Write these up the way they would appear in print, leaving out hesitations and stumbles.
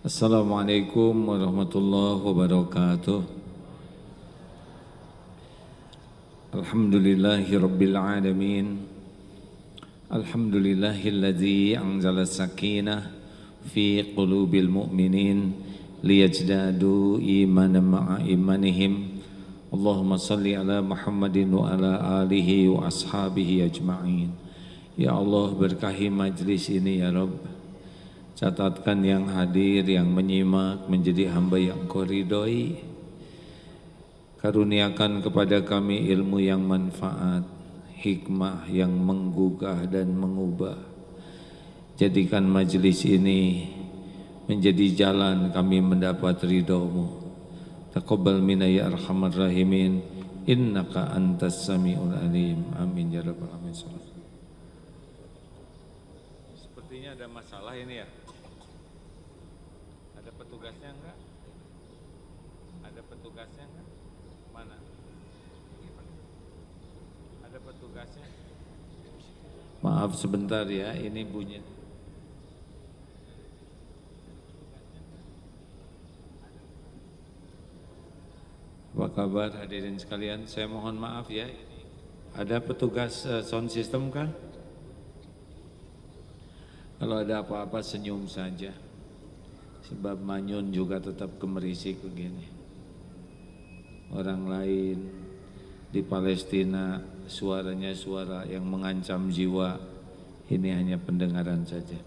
Assalamualaikum warahmatullahi wabarakatuh. Alhamdulillahi rabbil alamin. Alhamdulillahilladzi anzala sakinah fi qulubil mu'minin liyajdadu imanan ma'a imanihim. Allahumma salli ala Muhammadin wa ala alihi wa ashabihi ajma'in. Ya Allah, berkahi majlis ini ya Rabb. Catatkan yang hadir, yang menyimak menjadi hamba yang Kau ridhoi. Karuniakan kepada kami ilmu yang manfaat, hikmah yang menggugah dan mengubah. Jadikan majlis ini menjadi jalan kami mendapat ridho-Mu. Taqabbal minna ya arhamar rahimin, innaka antas samiul alim. Amin ya rabbal alamin. Sepertinya ada masalah ini ya. Ada petugasnya enggak? Ada petugasnya enggak? Mana? Ada petugasnya? Maaf sebentar ya, ini bunyi. Apa kabar hadirin sekalian? Saya mohon maaf ya. Ada petugas sound system kah? Kalau ada apa-apa senyum saja. Sebab Manyun juga tetap gemerisik begini. Orang lain di Palestina suaranya suara yang mengancam jiwa. Ini hanya pendengaran saja.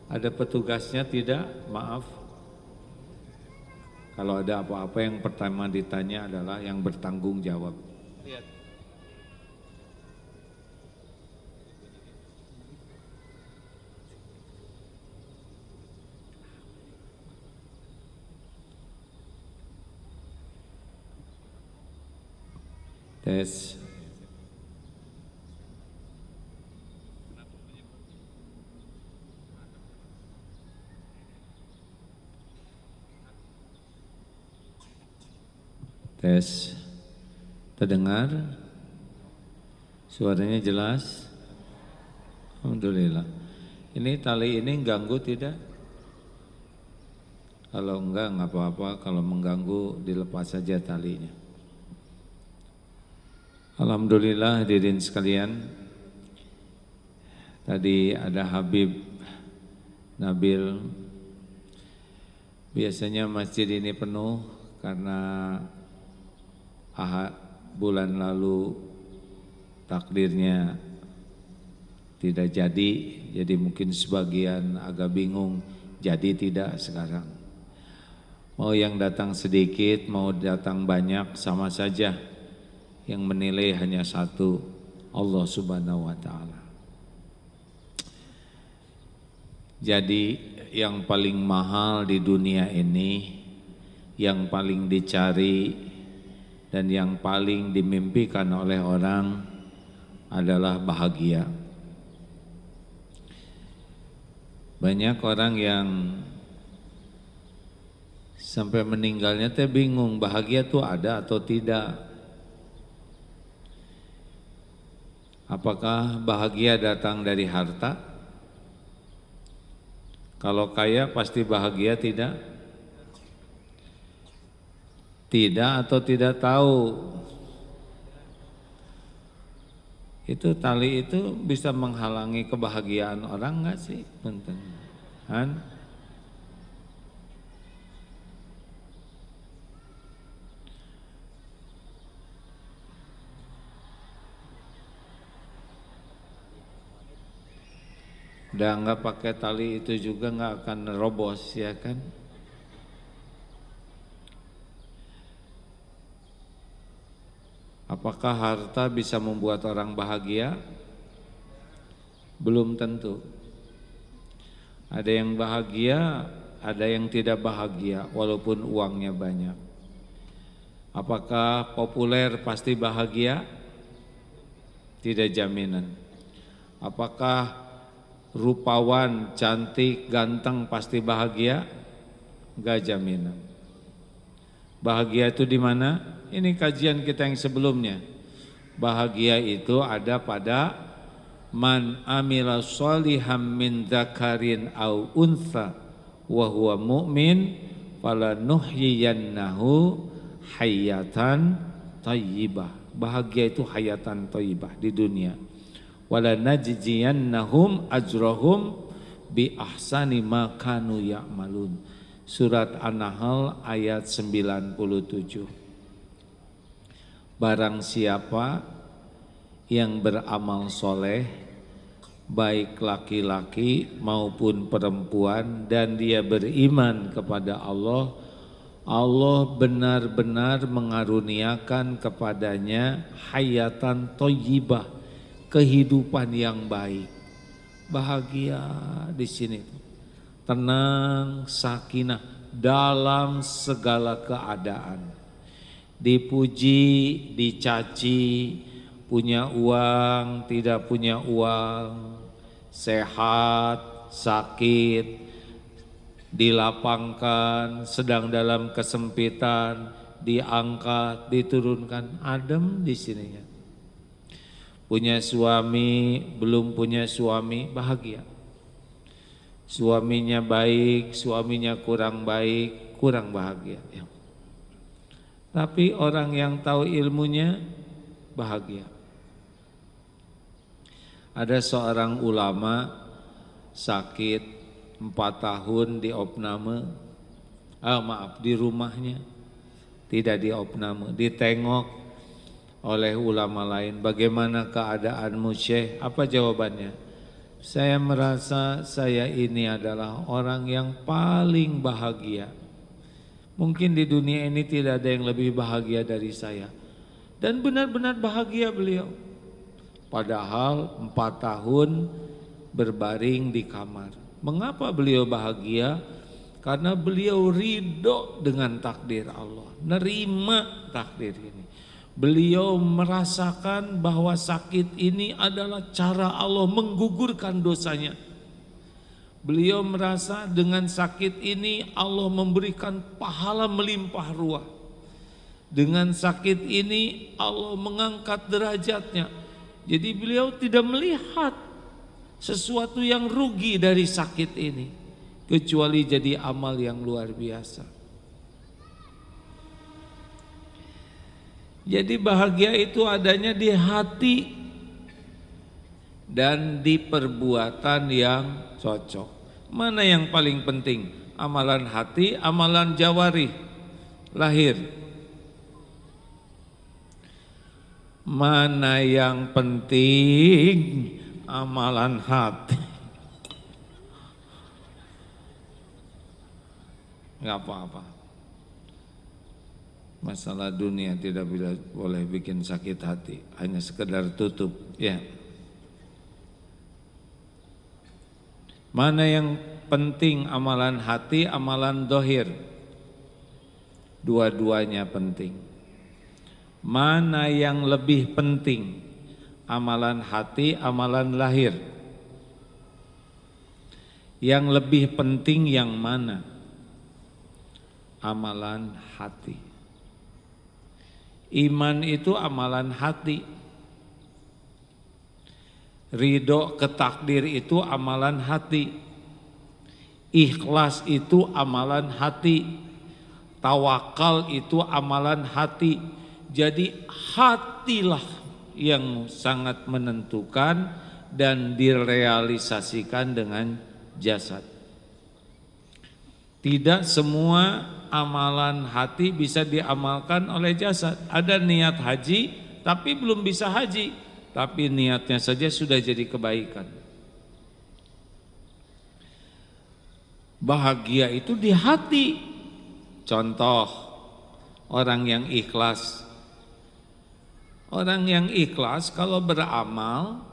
Ada petugasnya tidak? Maaf. Kalau ada apa-apa yang pertama ditanya adalah yang bertanggung jawab. Lihat. Tes. Tes. Terdengar? Suaranya jelas? Alhamdulillah. Ini tali ini ganggu tidak? Kalau enggak apa-apa, kalau mengganggu dilepas saja talinya. Alhamdulillah hadirin sekalian. Tadi ada Habib Nabil. Biasanya masjid ini penuh karena bulan lalu takdirnya tidak jadi mungkin sebagian agak bingung jadi tidak sekarang. Mau yang datang sedikit, mau datang banyak sama saja. Yang menilai hanya satu, Allah Subhanahu wa Ta'ala. Jadi yang paling mahal di dunia ini, yang paling dicari dan yang paling dimimpikan oleh orang adalah bahagia. Banyak orang yang sampai meninggalnya teh bingung bahagia tuh ada atau tidak. Apakah bahagia datang dari harta? Kalau kaya pasti bahagia tidak? Tidak atau tidak tahu? Itu tali itu bisa menghalangi kebahagiaan orang enggak sih? Punten. Han? Udah enggak pakai tali itu juga enggak akan robos ya kan? Apakah harta bisa membuat orang bahagia? Belum tentu. Ada yang bahagia, ada yang tidak bahagia walaupun uangnya banyak. Apakah populer pasti bahagia? Tidak jaminan. Apakah rupawan, cantik, ganteng pasti bahagia? Enggak jaminan. Bahagia itu di mana? Ini kajian kita yang sebelumnya. Bahagia itu ada pada man amila sholihan min dzakarin au untha wa huwa mu'min falanuhyiyannahu hayatan thayyibah. Bahagia itu hayatan thayyibah di dunia. Wala najziyannahum ajrahum bi ahsani ma kanu ya'malun. Surat An-Nahl ayat 97. Barang siapa yang beramal soleh, baik laki-laki maupun perempuan, dan dia beriman kepada Allah, Allah benar-benar mengaruniakan kepadanya hayatan thayyibah, kehidupan yang baik. Bahagia di sini, tenang, sakinah dalam segala keadaan. Dipuji, dicaci, punya uang, tidak punya uang, sehat, sakit, dilapangkan, sedang dalam kesempitan, diangkat, diturunkan, adem di sininya. Punya suami, belum punya suami, bahagia. Suaminya baik, suaminya kurang baik, kurang bahagia. Tapi orang yang tahu ilmunya bahagia. Ada seorang ulama sakit 4 tahun di opname, di rumahnya, tidak di opname, ditengok oleh ulama lain. Bagaimana keadaanmu Syekh? Apa jawabannya? Saya merasa saya ini adalah orang yang paling bahagia. Mungkin di dunia ini tidak ada yang lebih bahagia dari saya. Dan benar-benar bahagia beliau. Padahal 4 tahun berbaring di kamar. Mengapa beliau bahagia? Karena beliau ridho dengan takdir Allah. Nerima takdir ini. Beliau merasakan bahwa sakit ini adalah cara Allah menggugurkan dosanya. Beliau merasa dengan sakit ini Allah memberikan pahala melimpah ruah. Dengan sakit ini Allah mengangkat derajatnya. Jadi beliau tidak melihat sesuatu yang rugi dari sakit ini, kecuali jadi amal yang luar biasa. Jadi bahagia itu adanya di hati dan di perbuatan yang cocok. Mana yang paling penting? Amalan hati, amalan jawari, lahir. Mana yang penting? Amalan hati. Enggak apa-apa. Masalah dunia tidak boleh bikin sakit hati, hanya sekedar tutup, ya. Mana yang penting, amalan hati, amalan dohir? Dua-duanya penting. Mana yang lebih penting, amalan hati, amalan lahir? Yang lebih penting yang mana? Amalan hati. Iman itu amalan hati. Ridho ke takdir itu amalan hati. Ikhlas itu amalan hati. Tawakal itu amalan hati. Jadi hatilah yang sangat menentukan dan direalisasikan dengan jasad. Tidak semua amalan hati bisa diamalkan oleh jasad. Ada niat haji tapi belum bisa haji, tapi niatnya saja sudah jadi kebaikan. Bahagia itu di hati. Contoh, orang yang ikhlas. Orang yang ikhlas kalau beramal,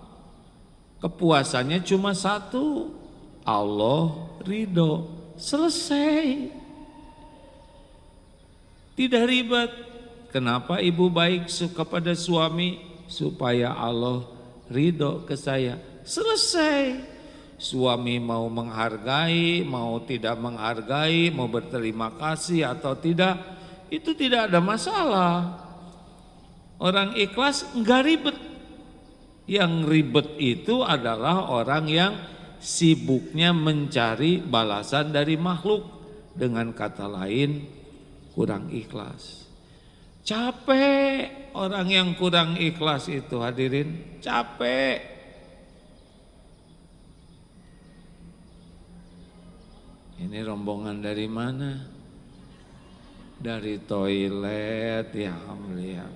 kepuasannya cuma satu, Allah ridho, selesai. Tidak ribet. Kenapa ibu baik kepada suami? Supaya Allah ridho ke saya. Selesai. Suami mau menghargai, mau tidak menghargai, mau berterima kasih atau tidak, itu tidak ada masalah. Orang ikhlas enggak ribet. Yang ribet itu adalah orang yang sibuknya mencari balasan dari makhluk. Dengan kata lain, kurang ikhlas. Capek orang yang kurang ikhlas itu, hadirin, capek. Ini rombongan dari mana? Dari toilet, ya alhamdulillah.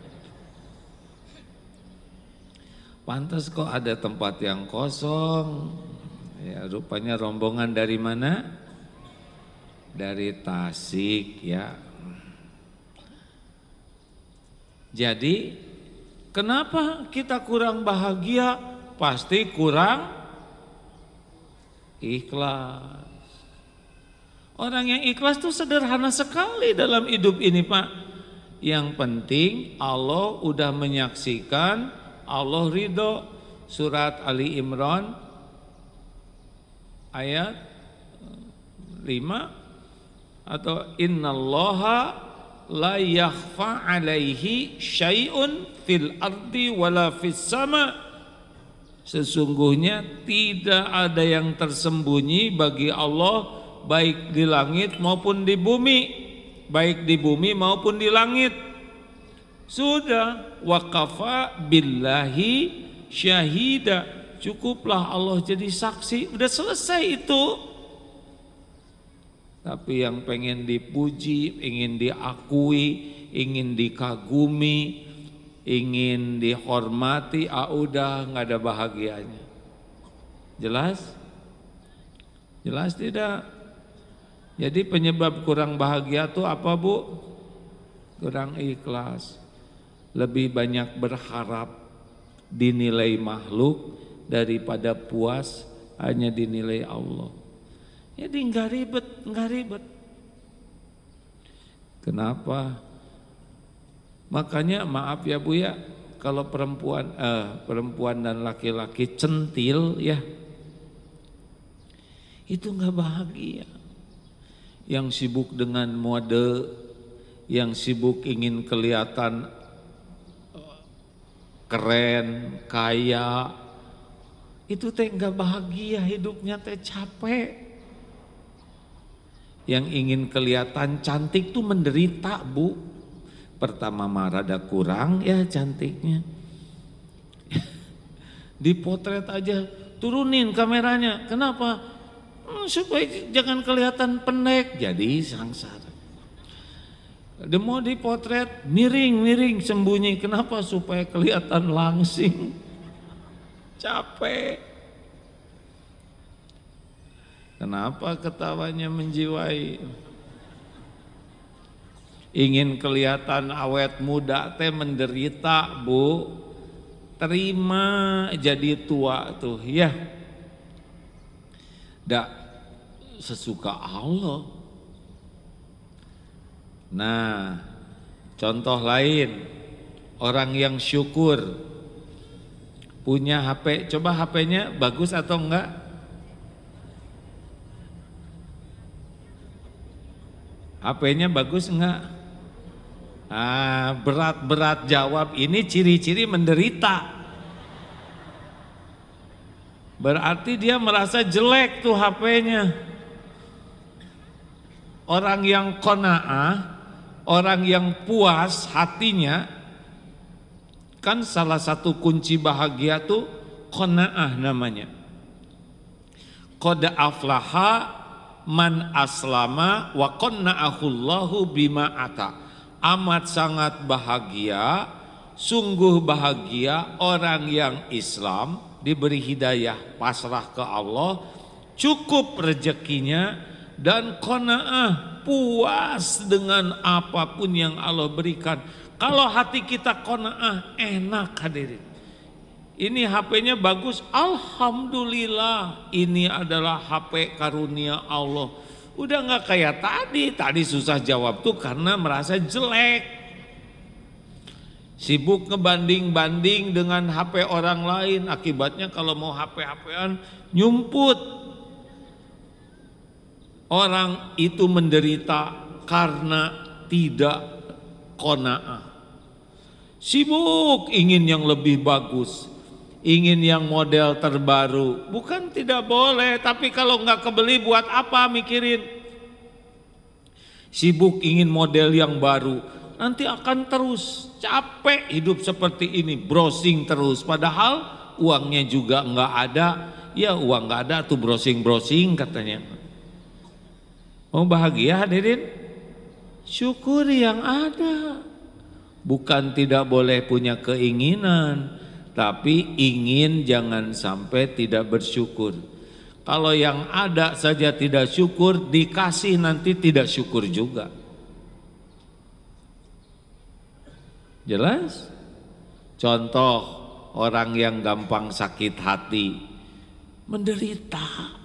Pantas kok ada tempat yang kosong. Ya, rupanya rombongan dari mana? Dari Tasik, ya. Jadi kenapa kita kurang bahagia? Pasti kurang ikhlas. Orang yang ikhlas itu sederhana sekali dalam hidup ini, Pak. Yang penting Allah udah menyaksikan, Allah ridho. Surat Ali Imran ayat 5 atau innallaha la yakhfa alaihi syai'un fil ardi wala fis sama. Sesungguhnya tidak ada yang tersembunyi bagi Allah, baik di langit maupun di bumi, baik di bumi maupun di langit. Sudah, waqafa billahi syahida, cukuplah Allah jadi saksi, udah selesai itu. Tapi yang pengen dipuji, ingin diakui, ingin dikagumi, ingin dihormati, udah nggak ada bahagianya. Jelas? Jelas tidak? Jadi penyebab kurang bahagia itu apa, Bu? Kurang ikhlas. Lebih banyak berharap dinilai makhluk daripada puas hanya dinilai Allah. Jadi nggak ribet. Kenapa? Makanya maaf ya Bu ya, kalau perempuan dan laki-laki centil ya, itu nggak bahagia. Yang sibuk dengan mode, yang sibuk ingin kelihatan keren, kaya, itu teh nggak bahagia hidupnya, teh capek. Yang ingin kelihatan cantik tuh menderita, Bu. Pertama rada kurang ya cantiknya. Dipotret aja, turunin kameranya. Kenapa? Supaya jangan kelihatan pendek, jadi sangsara. Dia mau dipotret miring sembunyi. Kenapa? Supaya kelihatan langsing. Capek. Kenapa ketawanya menjiwai? Ingin kelihatan awet muda teh menderita, Bu. Terima jadi tua tuh ya. Dak sesuka Allah. Nah, contoh lain, orang yang syukur punya HP, coba HP-nya bagus atau enggak? HP-nya bagus enggak? Berat jawab, ini ciri-ciri menderita. Berarti dia merasa jelek tuh HP-nya. Orang yang qanaah, orang yang puas hatinya, kan salah satu kunci bahagia tuh qanaah namanya. Qad aflaha man aslama wa qanna'ahullahu bima ata. Amat sangat bahagia, sungguh bahagia orang yang Islam diberi hidayah, pasrah ke Allah, cukup rezekinya dan qanaah, puas dengan apapun yang Allah berikan. Kalau hati kita qanaah, enak hadirin. Ini HP-nya bagus, alhamdulillah, ini adalah HP karunia Allah. Udah nggak kayak tadi susah jawab tuh karena merasa jelek. Sibuk ngebanding-banding dengan HP orang lain, akibatnya kalau mau HP-HPan nyumput. Orang itu menderita karena tidak qanaah. Sibuk ingin yang lebih bagus, ingin yang model terbaru. Bukan tidak boleh, tapi kalau nggak kebeli buat apa mikirin? Sibuk ingin model yang baru, nanti akan terus capek hidup seperti ini, browsing terus. Padahal uangnya juga nggak ada, ya uang nggak ada tuh browsing katanya. Mau bahagia hadirin? Syukuri yang ada. Bukan tidak boleh punya keinginan, tapi ingin jangan sampai tidak bersyukur. Kalau yang ada saja tidak syukur, dikasih nanti tidak syukur juga. Jelas? Contoh orang yang gampang sakit hati, menderita.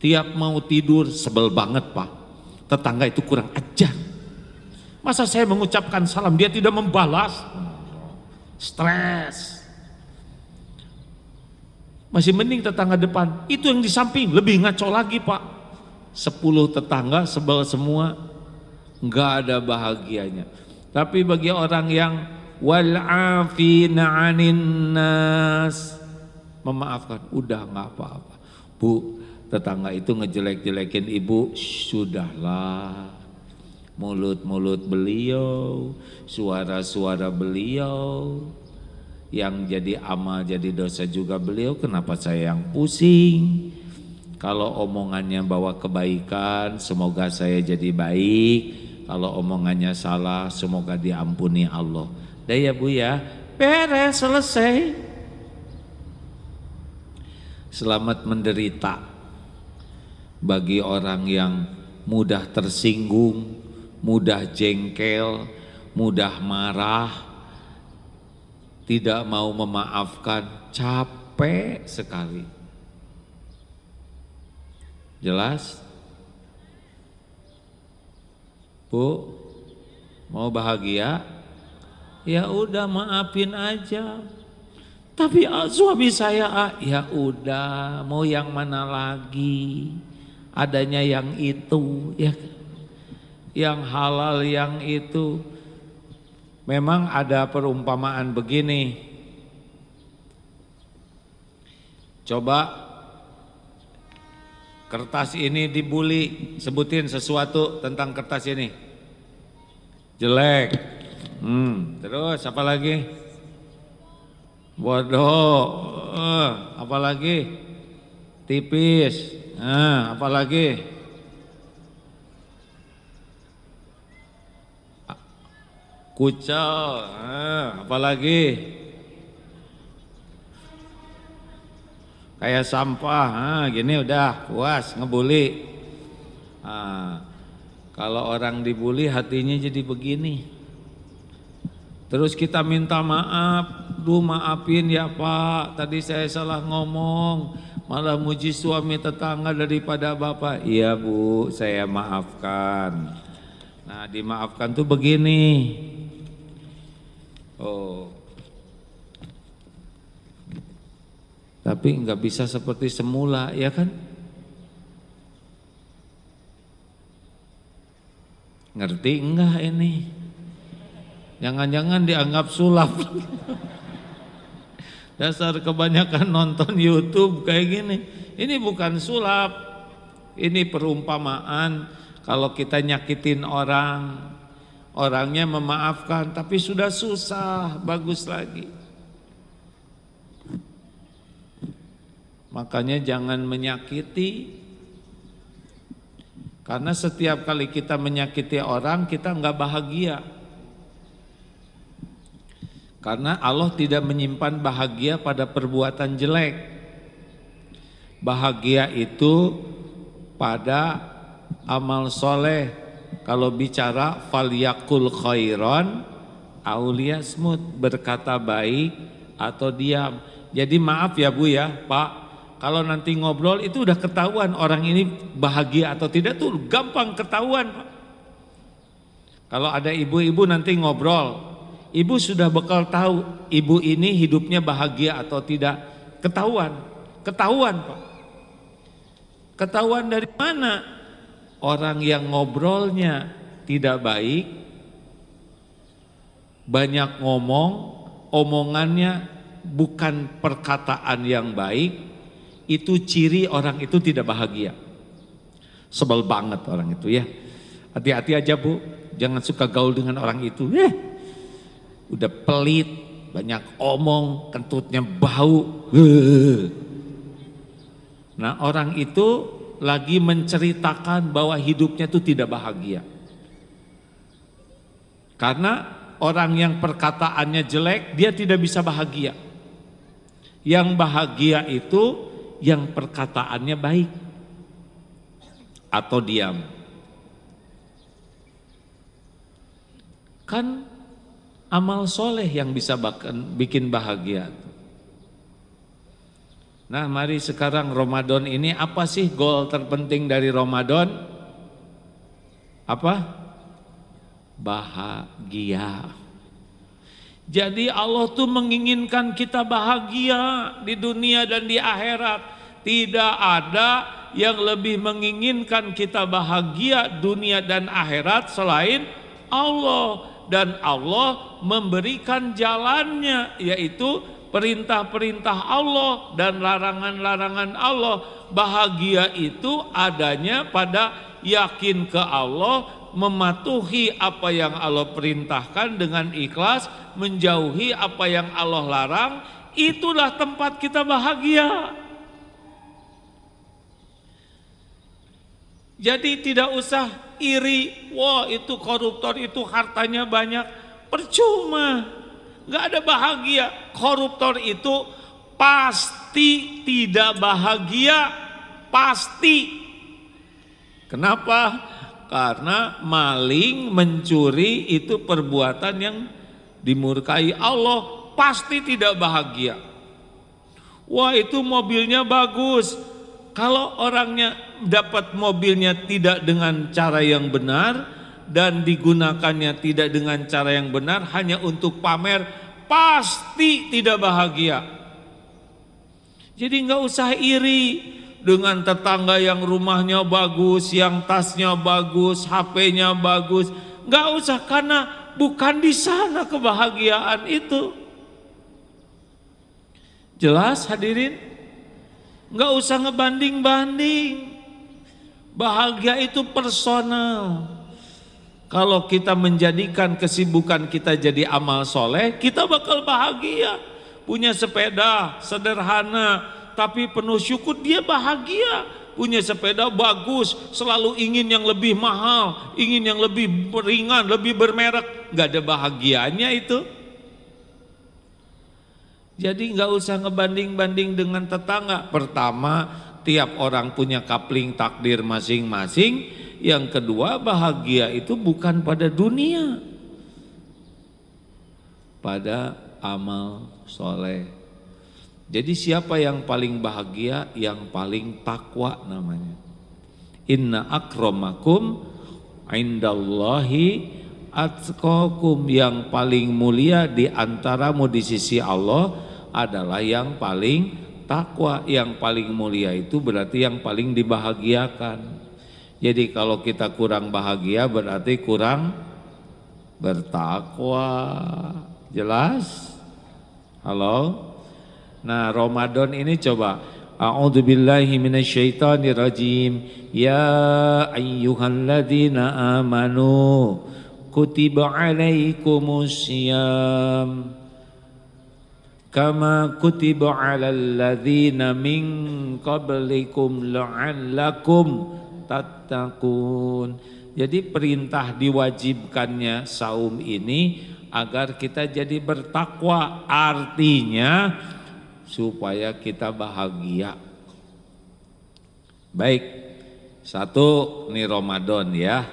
Tiap mau tidur sebel banget Pak, tetangga itu kurang ajar. Masa saya mengucapkan salam dia tidak membalas? Stres. Masih mending tetangga depan, itu yang di samping lebih ngaco lagi Pak. 10 tetangga sebel semua, nggak ada bahagianya. Tapi bagi orang yang wal'afina 'anin nas, memaafkan, udah nggak apa-apa. Bu, tetangga itu ngejelek-jelekin ibu, sudahlah. Mulut-mulut beliau, suara-suara beliau, yang jadi amal jadi dosa juga beliau, kenapa saya yang pusing? Kalau omongannya bawa kebaikan, semoga saya jadi baik. Kalau omongannya salah, semoga diampuni Allah. Dah ya Bu ya, beres, selesai. Selamat menderita bagi orang yang mudah tersinggung, mudah jengkel, mudah marah, tidak mau memaafkan, capek sekali. Jelas? Bu, mau bahagia? Ya udah maafin aja. Tapi suami saya, ya udah, mau yang mana lagi? Adanya yang itu, ya. Yang halal yang itu. Memang ada perumpamaan begini. Coba kertas ini dibuli, sebutin sesuatu tentang kertas ini. Jelek. Terus apa lagi? Bodoh. Apa lagi? Tipis. Apa lagi? Kucel, apalagi kayak sampah, gini udah puas ngebully. Kalau orang dibully hatinya jadi begini. Terus kita minta maaf, maafin ya Pak, tadi saya salah ngomong, malah muji suami tetangga daripada Bapak. Iya Bu, saya maafkan. Nah dimaafkan tuh begini. Tapi nggak bisa seperti semula, ya kan? Ngerti enggak ini? Jangan-jangan dianggap sulap. Dasar kebanyakan nonton YouTube kayak gini. Ini bukan sulap, ini perumpamaan. Kalau kita nyakitin orang, orangnya memaafkan, tapi sudah susah, bagus lagi. Makanya jangan menyakiti, karena setiap kali kita menyakiti orang, kita nggak bahagia. Karena Allah tidak menyimpan bahagia pada perbuatan jelek. Bahagia itu pada amal soleh. Kalau bicara falyakul khairan au liyasmut, berkata baik atau diam. Jadi maaf ya Bu ya Pak, kalau nanti ngobrol itu udah ketahuan orang ini bahagia atau tidak tuh gampang ketahuan Pak. Kalau ada ibu-ibu nanti ngobrol, ibu sudah bakal tahu ibu ini hidupnya bahagia atau tidak, ketahuan Pak. Ketahuan dari mana? Orang yang ngobrolnya tidak baik, banyak ngomong, omongannya bukan perkataan yang baik, itu ciri orang itu tidak bahagia. Sebel banget orang itu ya. Hati-hati aja Bu, jangan suka gaul dengan orang itu. Udah pelit, banyak omong, kentutnya bau. Nah orang itu lagi menceritakan bahwa hidupnya itu tidak bahagia. Karena orang yang perkataannya jelek, dia tidak bisa bahagia. Yang bahagia itu yang perkataannya baik atau diam. Kan amal soleh yang bisa bikin bahagia. Nah mari sekarang Ramadan ini, apa sih goal terpenting dari Ramadan? Apa? Bahagia. Jadi Allah tuh menginginkan kita bahagia di dunia dan di akhirat. Tidak ada yang lebih menginginkan kita bahagia dunia dan akhirat selain Allah. Dan Allah memberikan jalannya, yaitu perintah-perintah Allah dan larangan-larangan Allah. Bahagia itu adanya pada yakin ke Allah, mematuhi apa yang Allah perintahkan dengan ikhlas, menjauhi apa yang Allah larang. Itulah tempat kita bahagia. Jadi tidak usah iri, wah itu koruptor itu hartanya banyak, percuma, nggak ada bahagia. Koruptor itu pasti tidak bahagia, pasti. Kenapa? Karena maling, mencuri itu perbuatan yang dimurkai Allah, pasti tidak bahagia. Wah itu mobilnya bagus. Kalau orangnya dapat mobilnya tidak dengan cara yang benar dan digunakannya tidak dengan cara yang benar, hanya untuk pamer, pasti tidak bahagia. Jadi nggak usah iri dengan tetangga yang rumahnya bagus, yang tasnya bagus, HP-nya bagus. Nggak usah, karena bukan di sana kebahagiaan itu. Jelas hadirin? Nggak usah ngebanding-banding. Bahagia itu personal. Kalau kita menjadikan kesibukan kita jadi amal soleh, kita bakal bahagia. Punya sepeda sederhana tapi penuh syukur, dia bahagia. Punya sepeda bagus, selalu ingin yang lebih mahal, ingin yang lebih ringan, lebih bermerek. Nggak ada bahagianya itu. Jadi nggak usah ngebanding-banding dengan tetangga. Pertama, tiap orang punya kapling takdir masing-masing. Yang kedua, bahagia itu bukan pada dunia, pada amal soleh. Jadi siapa yang paling bahagia? Yang paling takwa namanya. Inna akramakum indallahi atqakum. Yang paling mulia di antaramu di sisi Allah adalah yang paling takwa. Yang paling mulia itu berarti yang paling dibahagiakan. Jadi kalau kita kurang bahagia berarti kurang bertakwa. Jelas? Halo? Nah Ramadan ini coba, a'udzubillahi minasyaitonirrajim. Ya ayyuhalladzina amanu kutiba alaikumusiyam kama kutiba alal ladzina min qablikum la'allakum tattaqun. Jadi perintah diwajibkannya saum ini agar kita jadi bertakwa, artinya supaya kita bahagia. Baik, satu nih Ramadan ya.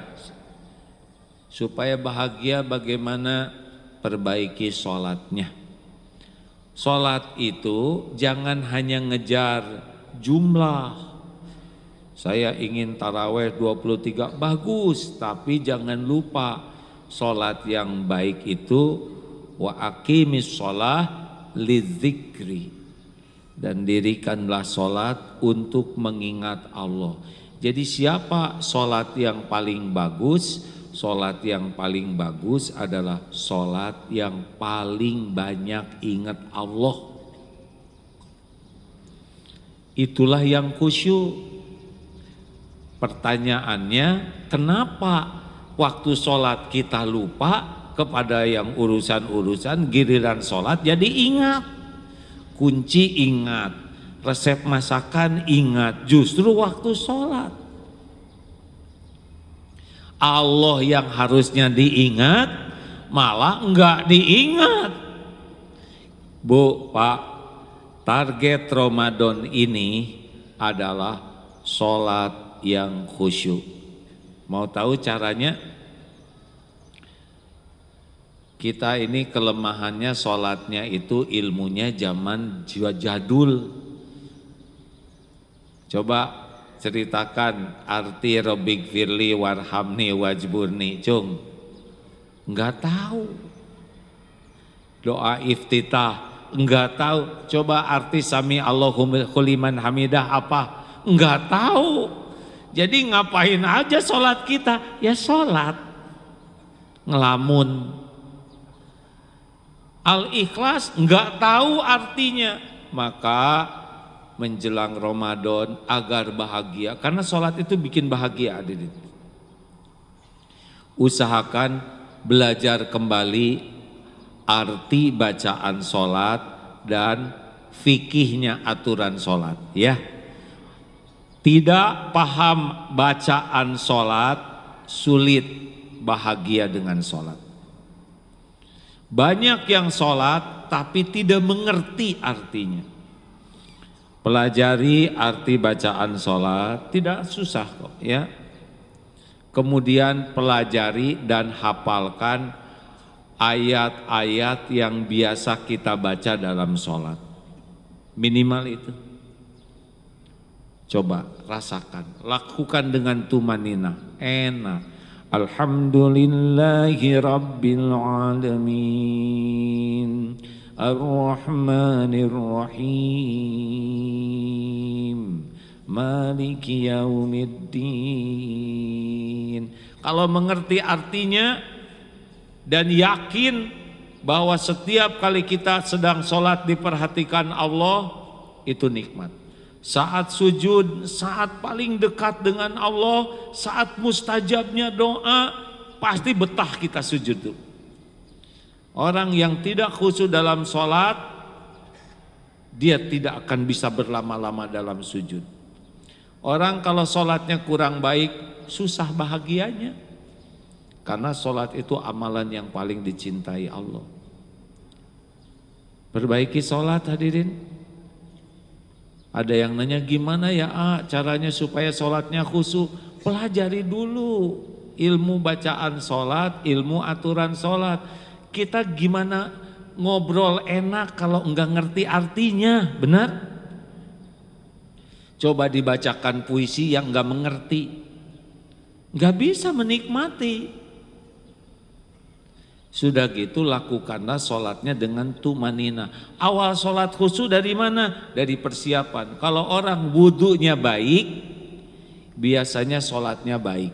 Supaya bahagia bagaimana? Perbaiki sholatnya. Sholat itu jangan hanya ngejar jumlah. Saya ingin taraweh 23, bagus, tapi jangan lupa sholat yang baik itu wa aqimis sholah lidzikri, dan dirikanlah sholat untuk mengingat Allah. Jadi siapa sholat yang paling bagus? Sholat yang paling bagus adalah sholat yang paling banyak ingat Allah. Itulah yang khusyuk. Pertanyaannya, kenapa waktu sholat kita lupa kepada yang urusan-urusan, giliran sholat jadi ingat. Kunci ingat, resep masakan ingat, justru waktu sholat. Allah yang harusnya diingat, malah enggak diingat. Bu, Pak, target Ramadan ini adalah sholat yang khusyuk. Mau tahu caranya? Kita ini kelemahannya sholatnya itu ilmunya zaman jadul. Coba ceritakan arti Rabbik firli warhamni wajburni, Cung. Enggak tahu. Doa iftitah enggak tahu. Coba arti sami Allahumma liman hamidah apa? Enggak tahu. Jadi ngapain aja sholat kita? Ya sholat. Ngelamun. Al-Ikhlas enggak tahu artinya. Maka menjelang Ramadan agar bahagia, karena sholat itu bikin bahagia, hadirin. Usahakan belajar kembali arti bacaan sholat dan fikihnya aturan sholat, ya. Tidak paham bacaan sholat, sulit bahagia dengan sholat. Banyak yang sholat tapi tidak mengerti artinya. Pelajari arti bacaan sholat, tidak susah kok, ya. Kemudian pelajari dan hafalkan ayat-ayat yang biasa kita baca dalam sholat. Minimal itu. Coba rasakan, lakukan dengan tumanina, enak. Alhamdulillahi Rabbil Alamin, Ar-Rahmanir Rahim, Maliki Yaumiddin. Kalau mengerti artinya dan yakin bahwa setiap kali kita sedang sholat diperhatikan Allah, itu nikmat. Saat sujud, saat paling dekat dengan Allah, saat mustajabnya doa, pasti betah kita sujud tuh. Orang yang tidak khusyuk dalam sholat, dia tidak akan bisa berlama-lama dalam sujud. Orang kalau sholatnya kurang baik, susah bahagianya. Karena sholat itu amalan yang paling dicintai Allah. Perbaiki sholat, hadirin. Ada yang nanya, gimana ya caranya supaya sholatnya khusyuk? Pelajari dulu ilmu bacaan sholat, ilmu aturan sholat. Kita gimana ngobrol enak kalau enggak ngerti artinya, benar? Coba dibacakan puisi yang enggak mengerti, enggak bisa menikmati. Sudah gitu lakukanlah sholatnya dengan tumanina. Awal sholat khusyuk dari mana? Dari persiapan. Kalau orang wudunya baik, biasanya sholatnya baik.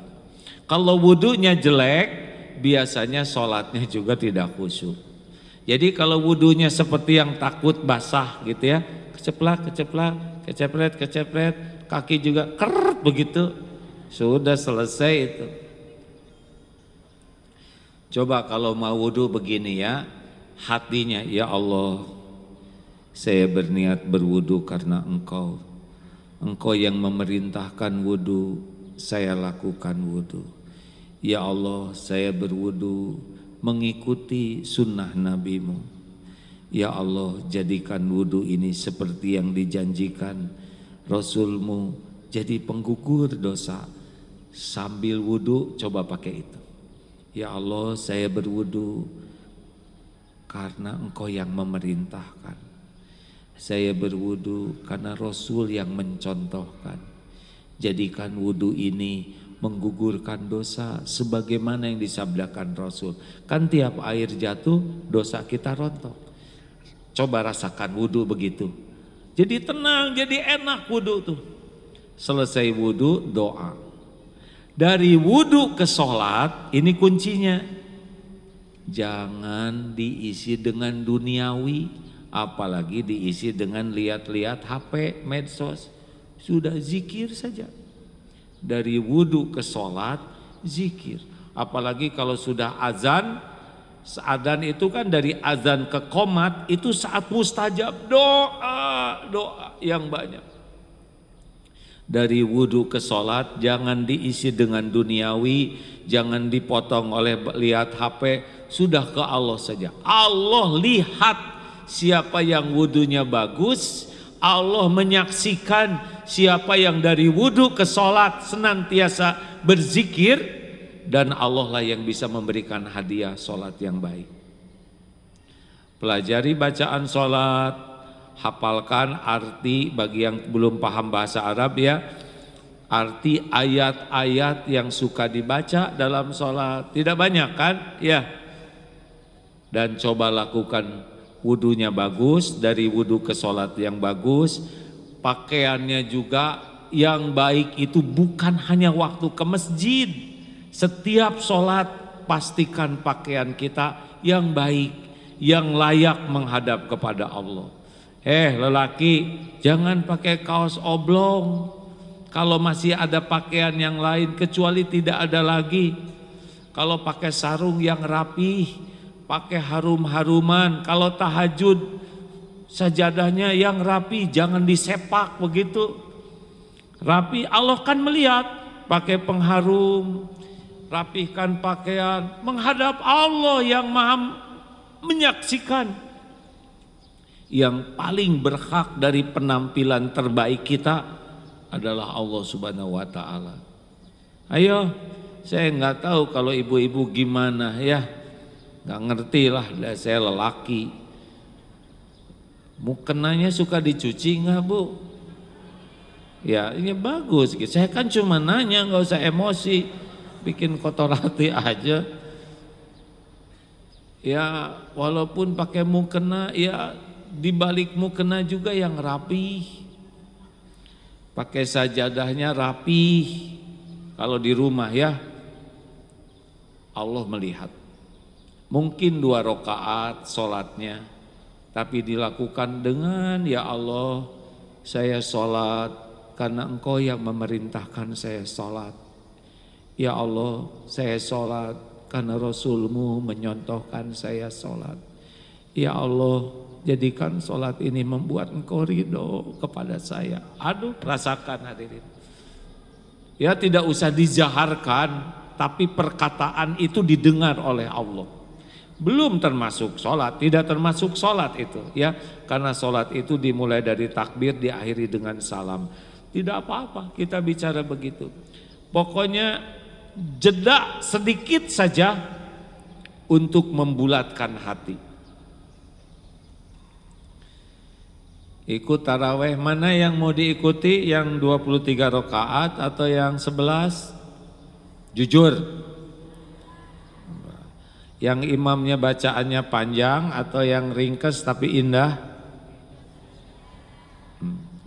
Kalau wudunya jelek, biasanya sholatnya juga tidak khusyuk. Jadi kalau wudunya seperti yang takut basah gitu ya, keceplak, kecepret, kaki juga keret begitu, sudah selesai itu. Coba kalau mau wudu begini ya, hatinya, ya Allah, saya berniat berwudu karena Engkau. Engkau yang memerintahkan wudu, saya lakukan wudu. Ya Allah, saya berwudu mengikuti sunnah Nabi-Mu. Ya Allah, jadikan wudu ini seperti yang dijanjikan Rasul-Mu, jadi penggugur dosa. Sambil wudu coba pakai itu. Ya Allah, saya berwudu karena Engkau yang memerintahkan. Saya berwudu karena Rasul yang mencontohkan. Jadikan wudu ini menggugurkan dosa sebagaimana yang disabdakan Rasul. Kan tiap air jatuh dosa kita rontok. Coba rasakan wudu begitu. Jadi tenang, jadi enak wudu tuh. Selesai wudu doa. Dari wudu ke sholat, ini kuncinya. Jangan diisi dengan duniawi, apalagi diisi dengan lihat-lihat HP, medsos. sudah zikir saja. Dari wudu ke sholat, zikir. Apalagi kalau sudah azan, azan itu kan dari azan ke qomat, itu saat mustajab, doa yang banyak. Dari wudu ke sholat, jangan diisi dengan duniawi, jangan dipotong oleh lihat HP, sudah ke Allah saja. Allah lihat siapa yang wudunya bagus, Allah menyaksikan siapa yang dari wudu ke sholat senantiasa berzikir, dan Allah lah yang bisa memberikan hadiah sholat yang baik. Pelajari bacaan sholat, hafalkan arti bagi yang belum paham bahasa Arab ya, arti ayat-ayat yang suka dibaca dalam sholat. Tidak banyak kan? Ya. Dan coba lakukan wudunya bagus, dari wudu ke sholat yang bagus, pakaiannya juga yang baik itu bukan hanya waktu ke masjid. Setiap sholat pastikan pakaian kita yang baik, yang layak menghadap kepada Allah. Lelaki, jangan pakai kaos oblong. Kalau masih ada pakaian yang lain kecuali tidak ada lagi. Kalau pakai sarung yang rapih, pakai harum-haruman. Kalau tahajud, sajadahnya yang rapi, jangan disepak begitu. Rapi, Allah kan melihat, pakai pengharum, rapihkan pakaian, menghadap Allah yang maha menyaksikan. Yang paling berhak dari penampilan terbaik kita adalah Allah Subhanahu wa ta'ala. Ayo, saya nggak tahu kalau ibu-ibu gimana ya, nggak ngerti lah, saya lelaki. Mukenanya suka dicuci nggak bu? Ya ini bagus, saya kan cuma nanya, nggak usah emosi, bikin kotor hati aja. Ya walaupun pakai mukena, ya di balik mukena juga yang rapi, pakai sajadahnya rapi. Kalau di rumah ya, Allah melihat. Mungkin 2 rakaat sholatnya, tapi dilakukan dengan ya Allah, saya sholat karena Engkau yang memerintahkan saya sholat. Ya Allah, saya sholat karena Rasul-Mu menyontohkan saya sholat. Ya Allah, jadikan sholat ini membuat Engkau ridho kepada saya. Aduh, rasakan hadirin. Ya tidak usah dizaharkan, tapi perkataan itu didengar oleh Allah. Belum termasuk sholat, tidak termasuk sholat itu ya, karena sholat itu dimulai dari takbir, diakhiri dengan salam. Tidak apa-apa kita bicara begitu. Pokoknya jeda sedikit saja untuk membulatkan hati. Ikut taraweh, mana yang mau diikuti, yang 23 rakaat atau yang 11? Jujur. Yang imamnya bacaannya panjang atau yang ringkas tapi indah?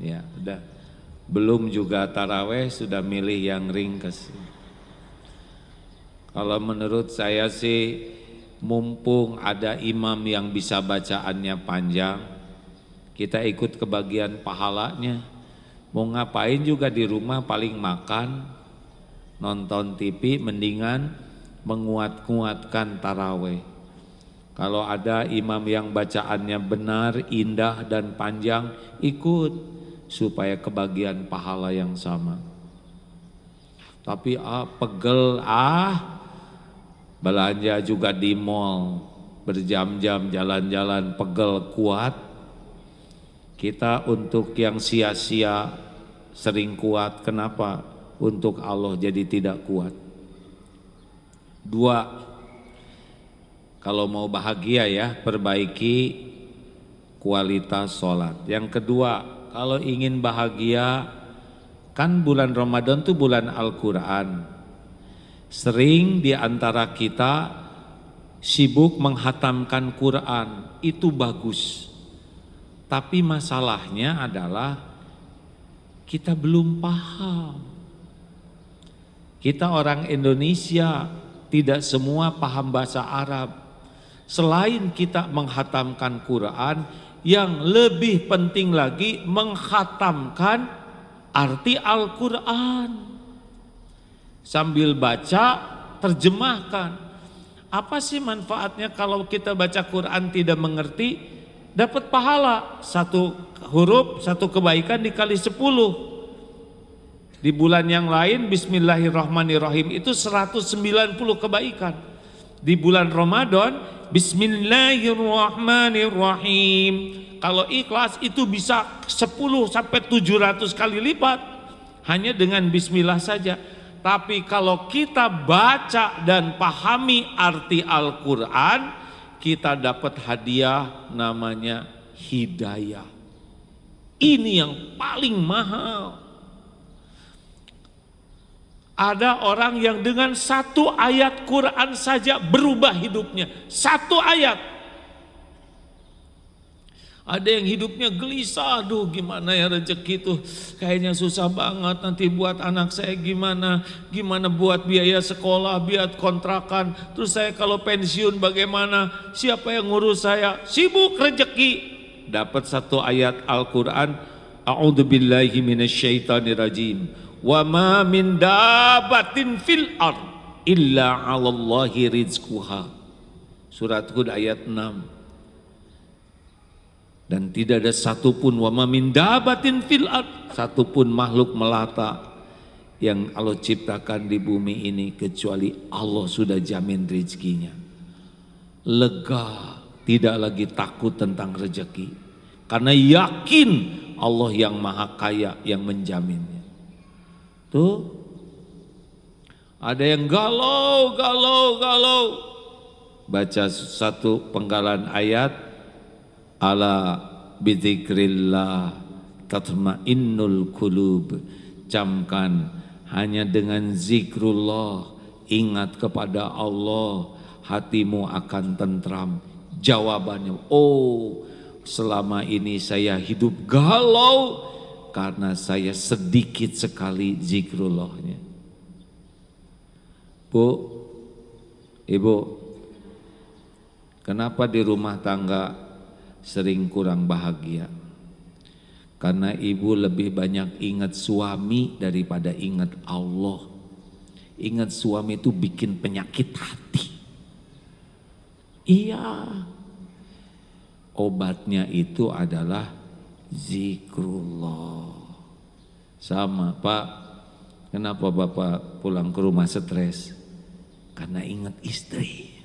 Ya udah. Belum juga taraweh sudah milih yang ringkas. Kalau menurut saya sih, mumpung ada imam yang bisa bacaannya panjang, kita ikut kebagian pahalanya. Mau ngapain juga di rumah, paling makan, nonton TV, mendingan menguat-nguatkan taraweh. Kalau ada imam yang bacaannya benar, indah dan panjang, ikut supaya kebagian pahala yang sama. Tapi pegel, belanja juga di mall, berjam-jam jalan-jalan, pegel kuat. Kita untuk yang sia-sia sering kuat, kenapa? Untuk Allah jadi tidak kuat. 2, kalau mau bahagia ya, perbaiki kualitas sholat. Yang kedua, kalau ingin bahagia, kan bulan Ramadan itu bulan Al-Quran. Sering di antara kita sibuk menghatamkan Quran, itu bagus. Tapi masalahnya adalah kita belum paham. Kita orang Indonesia, tidak semua paham bahasa Arab. Selain kita menghatamkan Quran, yang lebih penting lagi menghatamkan arti Al-Quran. Sambil baca, terjemahkan. Apa sih manfaatnya kalau kita baca Quran tidak mengerti? Dapat pahala, satu huruf, satu kebaikan dikali 10. Di bulan yang lain Bismillahirrahmanirrahim itu 190 kebaikan. Di bulan Ramadan Bismillahirrahmanirrahim, kalau ikhlas itu bisa 10 sampai 700 kali lipat hanya dengan bismillah saja. Tapi kalau kita baca dan pahami arti Al-Quran, kita dapat hadiah namanya hidayah. Ini yang paling mahal. Ada orang yang dengan satu ayat Quran saja berubah hidupnya. Satu ayat. Ada yang hidupnya gelisah, aduh gimana ya rezeki itu, kayaknya susah banget, nanti buat anak saya gimana buat biaya sekolah, biaya kontrakan, terus saya kalau pensiun bagaimana, siapa yang ngurus saya, sibuk rezeki. Dapat satu ayat Al-Quran, a'udzubillahi minasyaitonirrajim, wa ma min dabatin fil ard illa 'alallahi rizquha. Surat Hud ayat 6. Dan tidak ada satupun wa ma min dabatin fil ard, satupun makhluk melata yang Allah ciptakan di bumi ini kecuali Allah sudah jamin rezekinya. Lega, tidak lagi takut tentang rezeki karena yakin Allah yang maha kaya yang menjaminnya. Tuh, ada yang galau, baca satu penggalan ayat, ala bidzikrillah tatmainnul qulub, camkan hanya dengan zikrullah, ingat kepada Allah, hatimu akan tentram. Jawabannya, oh selama ini saya hidup galau karena saya sedikit sekali zikrullahnya. Bu, ibu, kenapa di rumah tangga sering kurang bahagia? Karena ibu lebih banyak ingat suami daripada ingat Allah. Ingat suami itu bikin penyakit hati. Iya, obatnya itu adalah zikrullah. Sama Pak, kenapa Bapak pulang ke rumah stres? Karena ingat istri.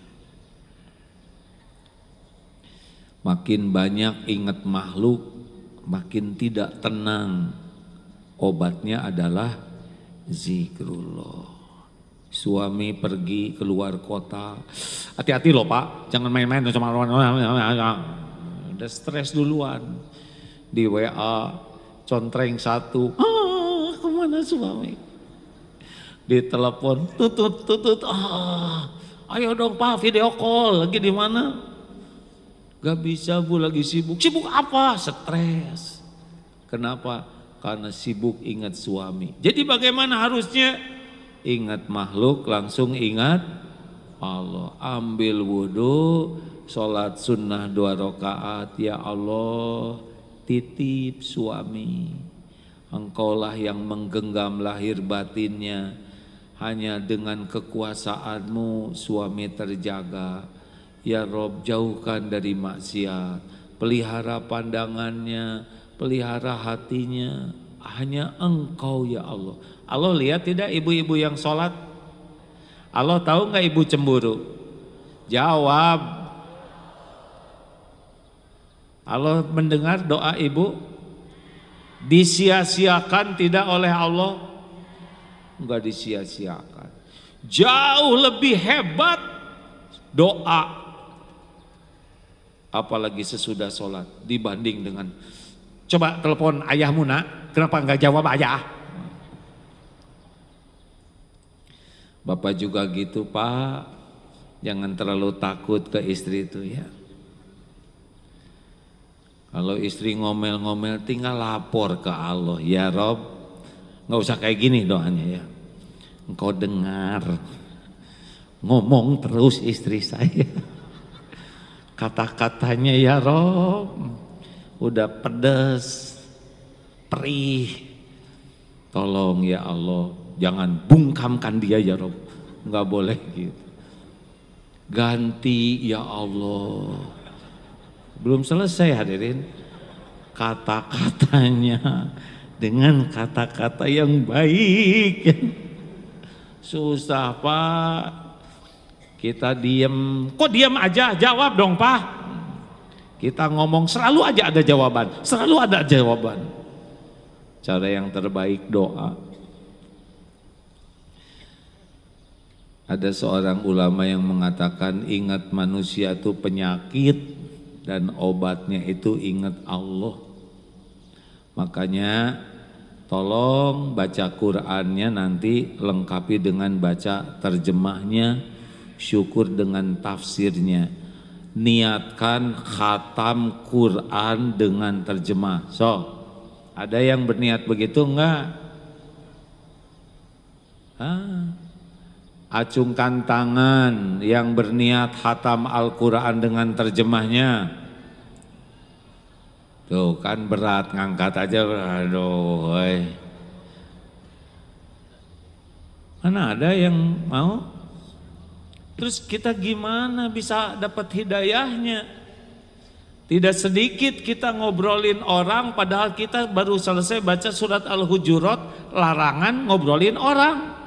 Makin banyak ingat makhluk, makin tidak tenang. Obatnya adalah zikrullah. Suami pergi keluar kota, hati-hati loh Pak, jangan main-main sama orang. Udah stres duluan. Di WA contreng satu, kemana suami? Di telepon, tutut, ayo dong Pak video call, lagi di mana? Gak bisa Bu, lagi sibuk. Sibuk apa? Stres. Kenapa? Karena sibuk ingat suami. Jadi bagaimana harusnya? Ingat makhluk langsung ingat Allah. Ambil wudhu, sholat sunnah 2 rakaat. Ya Allah, titip suami. Engkaulah yang menggenggam lahir batinnya. Hanya dengan kekuasaanmu suami terjaga. Ya Rob, jauhkan dari maksiat, pelihara pandangannya, pelihara hatinya, hanya Engkau ya Allah. Allah lihat tidak ibu-ibu yang sholat? Allah tahu nggak ibu cemburu? Jawab. Allah mendengar doa ibu? Disia-siakan tidak oleh Allah? Enggak disia-siakan. Jauh lebih hebat doa, apalagi sesudah sholat dibanding dengan coba telepon ayahmu nak, kenapa enggak jawab ayah? Bapak juga gitu Pak, jangan terlalu takut ke istri itu ya. Kalau istri ngomel-ngomel tinggal lapor ke Allah, ya Rob, nggak usah kayak gini doanya ya. Engkau dengar, ngomong terus istri saya. Kata-katanya ya Rob, udah pedes, perih. Tolong ya Allah, jangan bungkamkan dia ya Rob. Enggak boleh gitu. Ganti ya Allah. Belum selesai hadirin. Kata-katanya dengan kata-kata yang baik. Susah Pak. Kita diem. Kok diem aja? Jawab dong Pak. Kita ngomong selalu aja ada jawaban. Selalu ada jawaban. Cara yang terbaik doa. Ada seorang ulama yang mengatakan ingat manusia itu penyakit dan obatnya itu ingat Allah. Makanya tolong baca Qur'annya nanti lengkapi dengan baca terjemahnya, syukur dengan tafsirnya. Niatkan khatam Qur'an dengan terjemah. So, ada yang berniat begitu enggak? Acungkan tangan yang berniat khatam Al-Quran dengan terjemahnya. Tuh kan berat, ngangkat aja. Aduh, mana ada yang mau? Terus kita gimana bisa dapat hidayahnya? Tidak sedikit kita ngobrolin orang padahal kita baru selesai baca surat Al-Hujurat, larangan ngobrolin orang.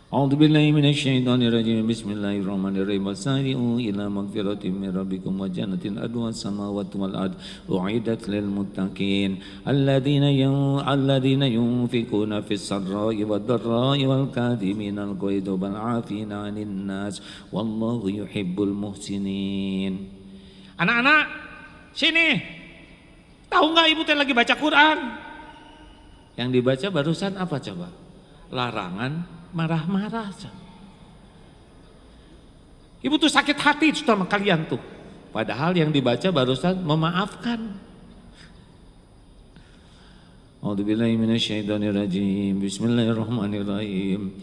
A'udzubillahi minasyaitonirrajim. Bismillahirrahmanirrahim. Wasari'u ila magfiratin min rabbikum wa jannatin arduha as-samawati wal ard u'iddat lil muttaqin alladzina yunfikuna fis sarra'i wad dharra'i wal kadhimina al ghaidha wal 'afina 'anil nas wallahu yuhibbul muhsinin. Anak-anak, sini. Tahu enggak ibu teh lagi baca Quran? Yang dibaca barusan apa coba? Larangan marah-marah. Ibu tuh sakit hati sama kalian tuh. Padahal yang dibaca barusan memaafkan. A'udzubillahi minasyaitonirrajim. Bismillahirrahmanirrahim.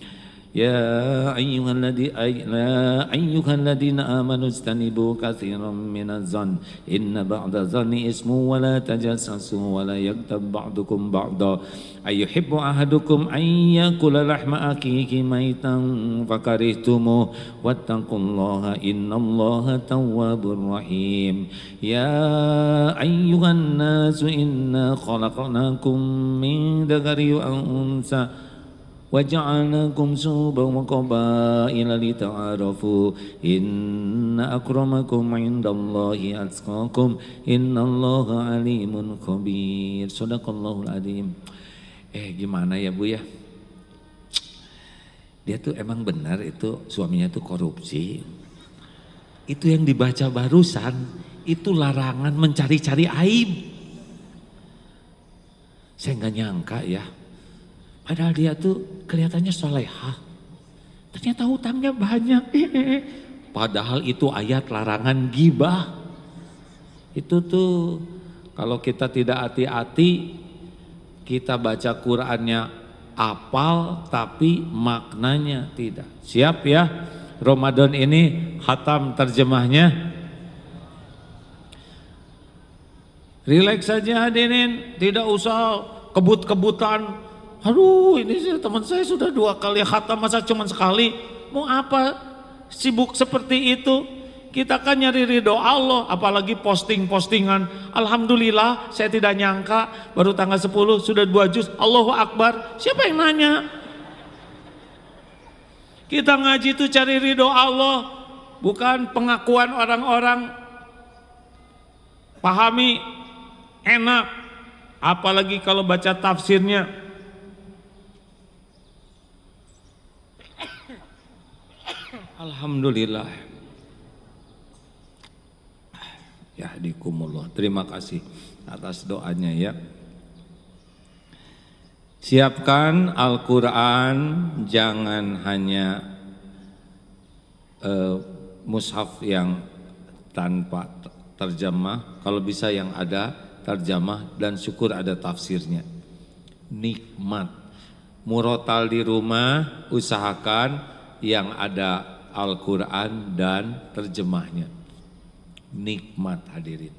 Ya ayyuhalladzina amanu istanibu katsiran minadh-dhann inna ba'da dhanni ismu wa la tajassasu wa la yaghtab ba'dukum ba'da ayyuhibbu ahadukum an yakula lahma akhihi maitan fakarihtumuh wattaqullaha innallaha tawwabur rahim. Ya ayyuhan nasu inna khalaqnakum min dzakarin wa unsa وَجَعَلْنَاكُمْ شُعُوبًا وَقَبَائِلَ لِتَعَارَفُوا إِنَّ أَكْرَمَكُمْ عِندَ اللَّهِ أَتْقَاكُمْ إِنَّ اللَّهَ عَلِيمٌ خَبِيرٌ. Shadaqallahul adzim. Gimana ya Bu ya? Dia tuh emang benar itu suaminya tuh korupsi. Itu yang dibaca barusan itu larangan mencari-cari aib. Saya nggak nyangka ya. Padahal dia tuh kelihatannya solehah. Ternyata hutangnya banyak. Padahal itu ayat larangan gibah. Itu tuh kalau kita tidak hati-hati, kita baca Qur'annya apal tapi maknanya tidak. Siap ya? Ramadan ini khatam terjemahnya. Relax saja hadirin, tidak usah kebut-kebutan. Aduh, ini teman saya sudah 2 kali khatam, masa cuma sekali? Mau apa sibuk seperti itu? Kita kan nyari ridho Allah, apalagi posting-postingan. Alhamdulillah, saya tidak nyangka baru tanggal 10 sudah 2 juz. Allahu Akbar. Siapa yang nanya? Kita ngaji itu cari ridho Allah, bukan pengakuan orang-orang. Pahami, enak. Apalagi kalau baca tafsirnya. Alhamdulillah. Yahdikumullah. Terima kasih atas doanya ya. Siapkan Al-Quran, jangan hanya mushaf yang tanpa terjemah, kalau bisa yang ada terjemah dan syukur ada tafsirnya. Nikmat. Murotal di rumah, usahakan yang ada Al-Quran dan terjemahnya. Nikmat hadirin.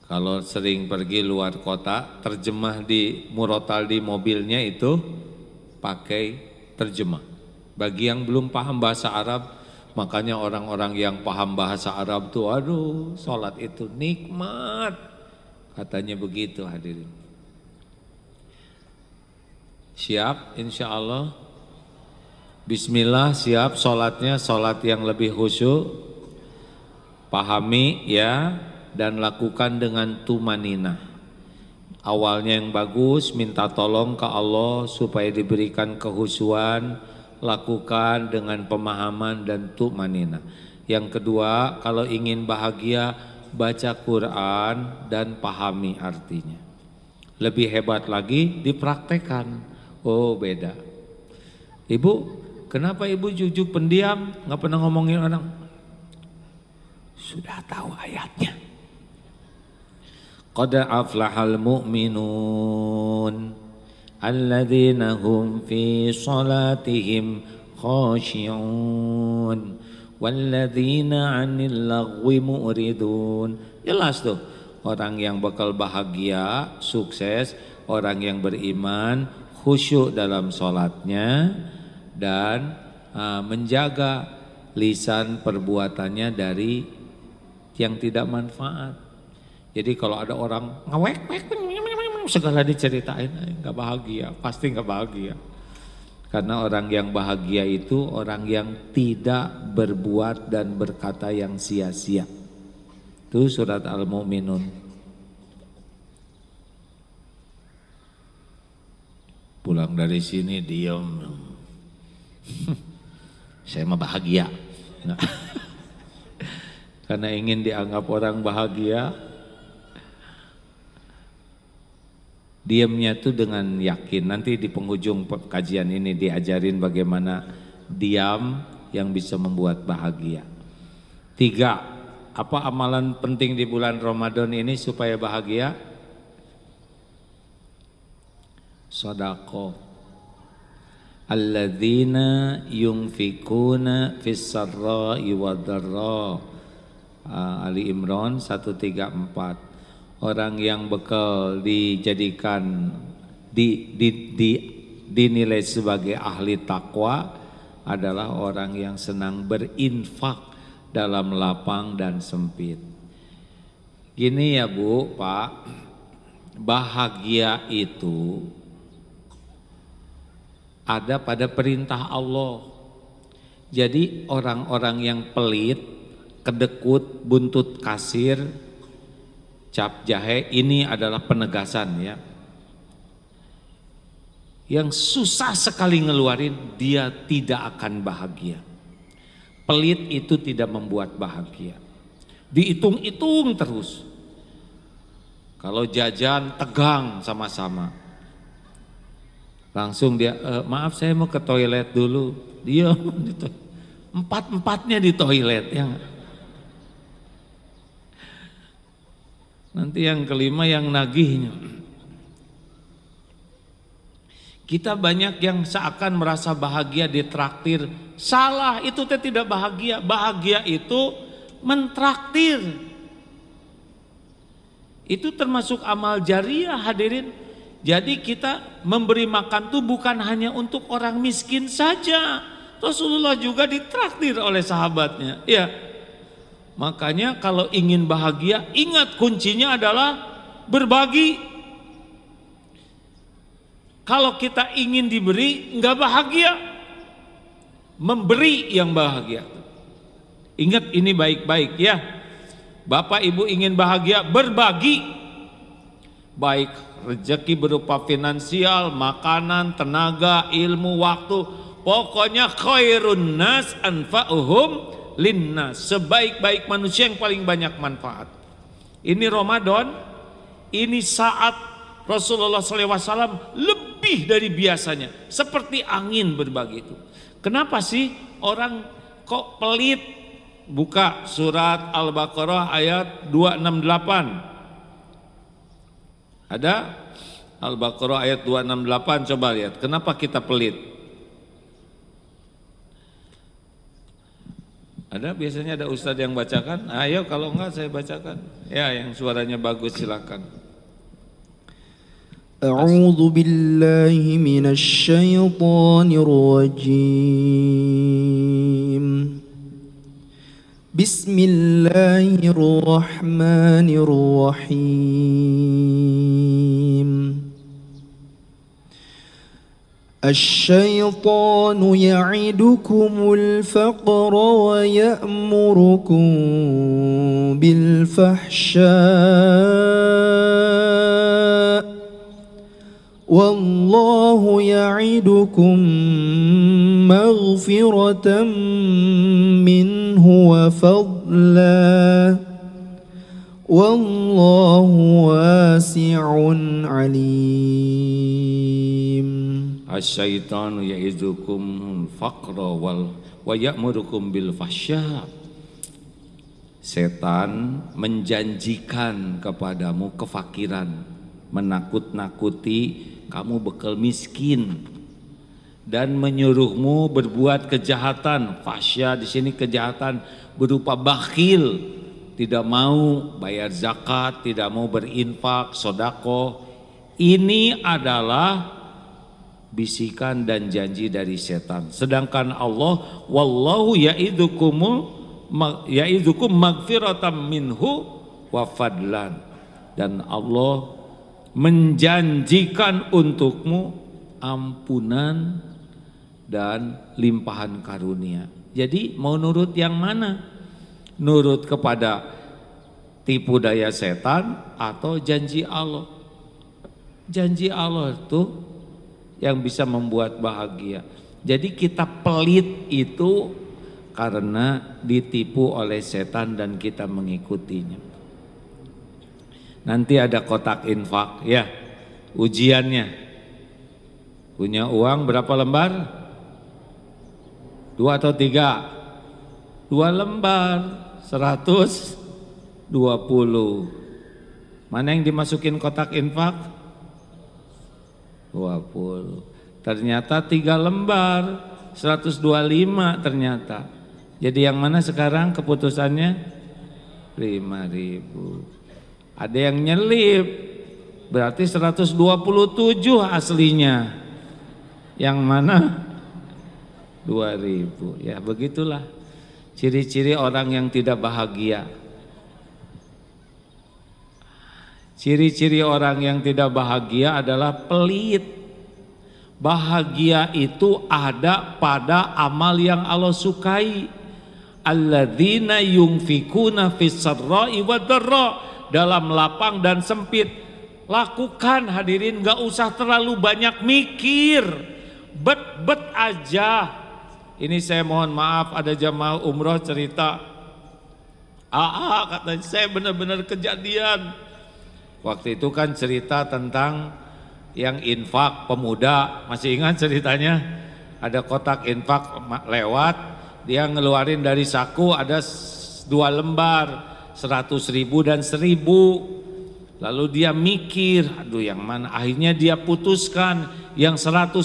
Kalau sering pergi luar kota, terjemah di murotal di mobilnya itu pakai terjemah. Bagi yang belum paham bahasa Arab, makanya orang-orang yang paham bahasa Arab tuh, aduh, sholat itu nikmat. Katanya begitu hadirin. Siap insya Allah. Bismillah, siap sholatnya, sholat yang lebih khusyuk. Pahami ya, dan lakukan dengan tumanina. Awalnya yang bagus, minta tolong ke Allah supaya diberikan kehusuan, lakukan dengan pemahaman dan tumanina. Yang kedua, kalau ingin bahagia, baca Quran dan pahami artinya. Lebih hebat lagi, dipraktekkan. Oh beda. Ibu, kenapa ibu jujuk pendiam, nggak pernah ngomongin orang? Sudah tahu ayatnya. Qad aflahal mu'minun alladzina hum fi salatihim khashi'un walladzina 'anil lagwi mu'ridun. Jelas tuh, orang yang bakal bahagia, sukses, orang yang beriman, khusyuk dalam salatnya dan menjaga lisan perbuatannya dari yang tidak manfaat. Jadi kalau ada orang ngawek, segala diceritain, nggak bahagia, pasti nggak bahagia. Karena orang yang bahagia itu orang yang tidak berbuat dan berkata yang sia-sia. Itu surat Al-Mu'minun. Pulang dari sini diam. Saya mah bahagia. Nah. Karena ingin dianggap orang bahagia, diamnya tuh dengan yakin. Nanti di penghujung kajian ini diajarin bagaimana diam yang bisa membuat bahagia. 3, apa amalan penting di bulan Ramadan ini supaya bahagia? Sedekah. Alladzina yunfikuna fis sarra'i wad-dharra. Ali Imran 134. Orang yang bekal dijadikan dinilai sebagai ahli takwa adalah orang yang senang berinfak dalam lapang dan sempit. Gini ya Bu, Pak, bahagia itu ada pada perintah Allah. Jadi orang-orang yang pelit, kedekut, buntut kasir, cap jahe, ini adalah penegasan ya. Yang susah sekali ngeluarin, dia tidak akan bahagia. Pelit itu tidak membuat bahagia. Dihitung-hitung terus. Kalau jajan tegang sama-sama. Langsung dia, maaf saya mau ke toilet dulu. Dia empat-empatnya di toilet ya. Nanti yang kelima yang nagihnya. Kita banyak yang seakan merasa bahagia ditraktir. Salah, itu tidak bahagia. Bahagia itu mentraktir. Itu termasuk amal jariah hadirin. Jadi kita memberi makan itu bukan hanya untuk orang miskin saja. Rasulullah juga ditraktir oleh sahabatnya. Ya. Makanya kalau ingin bahagia, ingat kuncinya adalah berbagi. Kalau kita ingin diberi, enggak bahagia. Memberi yang bahagia. Ingat ini baik-baik ya. Bapak Ibu ingin bahagia, berbagi. Baik rezeki berupa finansial, makanan, tenaga, ilmu, waktu. Pokoknya khairun nas anfa'uhum linnas, sebaik-baik manusia yang paling banyak manfaat. Ini Ramadan, ini saat Rasulullah SAW lebih dari biasanya, seperti angin berbagi itu. Kenapa sih orang kok pelit? Buka surat Al-Baqarah ayat 268. Ada Al-Baqarah ayat 268, coba lihat. Kenapa kita pelit? Ada Ada biasanya ada ustadz yang bacakan. Ayo kalau enggak saya bacakan. Ya yang suaranya bagus silakan. A'udzu billahi minasy syaithanir rajim. Bismillahirrahmanirrahim. الشيطان يعدكم الفقر ويأمركم بالفحشاء والله يعدكم مغفرة منه وفضلا والله واسع عليم. Asyaitanu ya'idukum faqra wa ya'murukum bil fahsya. Setan menjanjikan kepadamu kefakiran, menakut-nakuti kamu bakal miskin dan menyuruhmu berbuat kejahatan. Fahsya di sini kejahatan berupa bakhil, tidak mau bayar zakat, tidak mau berinfak, sedekah. Ini adalah bisikan dan janji dari setan. Sedangkan Allah, wallahu ya'idukum magfiratan minhu wa fadlan. Dan Allah menjanjikan untukmu ampunan dan limpahan karunia. Jadi mau nurut yang mana? Nurut kepada tipu daya setan atau janji Allah? Janji Allah itu yang bisa membuat bahagia. Jadi kita pelit itu karena ditipu oleh setan dan kita mengikutinya. Nanti ada kotak infak ya, ujiannya. Punya uang berapa lembar? 2 atau 3? 2 lembar, 120. Mana yang dimasukin kotak infak? 20. Ternyata 3 lembar 125 ternyata. Jadi yang mana sekarang keputusannya? 5.000. Ada yang nyelip, berarti 127 aslinya. Yang mana? 2.000. Ya begitulah ciri-ciri orang yang tidak bahagia. Ciri-ciri orang yang tidak bahagia adalah pelit. Bahagia itu ada pada amal yang Allah sukai. Alladzina yunfikuna fis sarra'i wad-dharra, dalam lapang dan sempit. Lakukan hadirin, gak usah terlalu banyak mikir. Bet aja. Ini saya mohon maaf, ada jamaah umroh cerita. Katanya saya benar-benar kejadian. Waktu itu kan cerita tentang yang infak pemuda, masih ingat ceritanya? Ada kotak infak lewat, dia ngeluarin dari saku ada 2 lembar, 100.000 dan 1.000. Lalu dia mikir, aduh yang mana? Akhirnya dia putuskan yang 100.000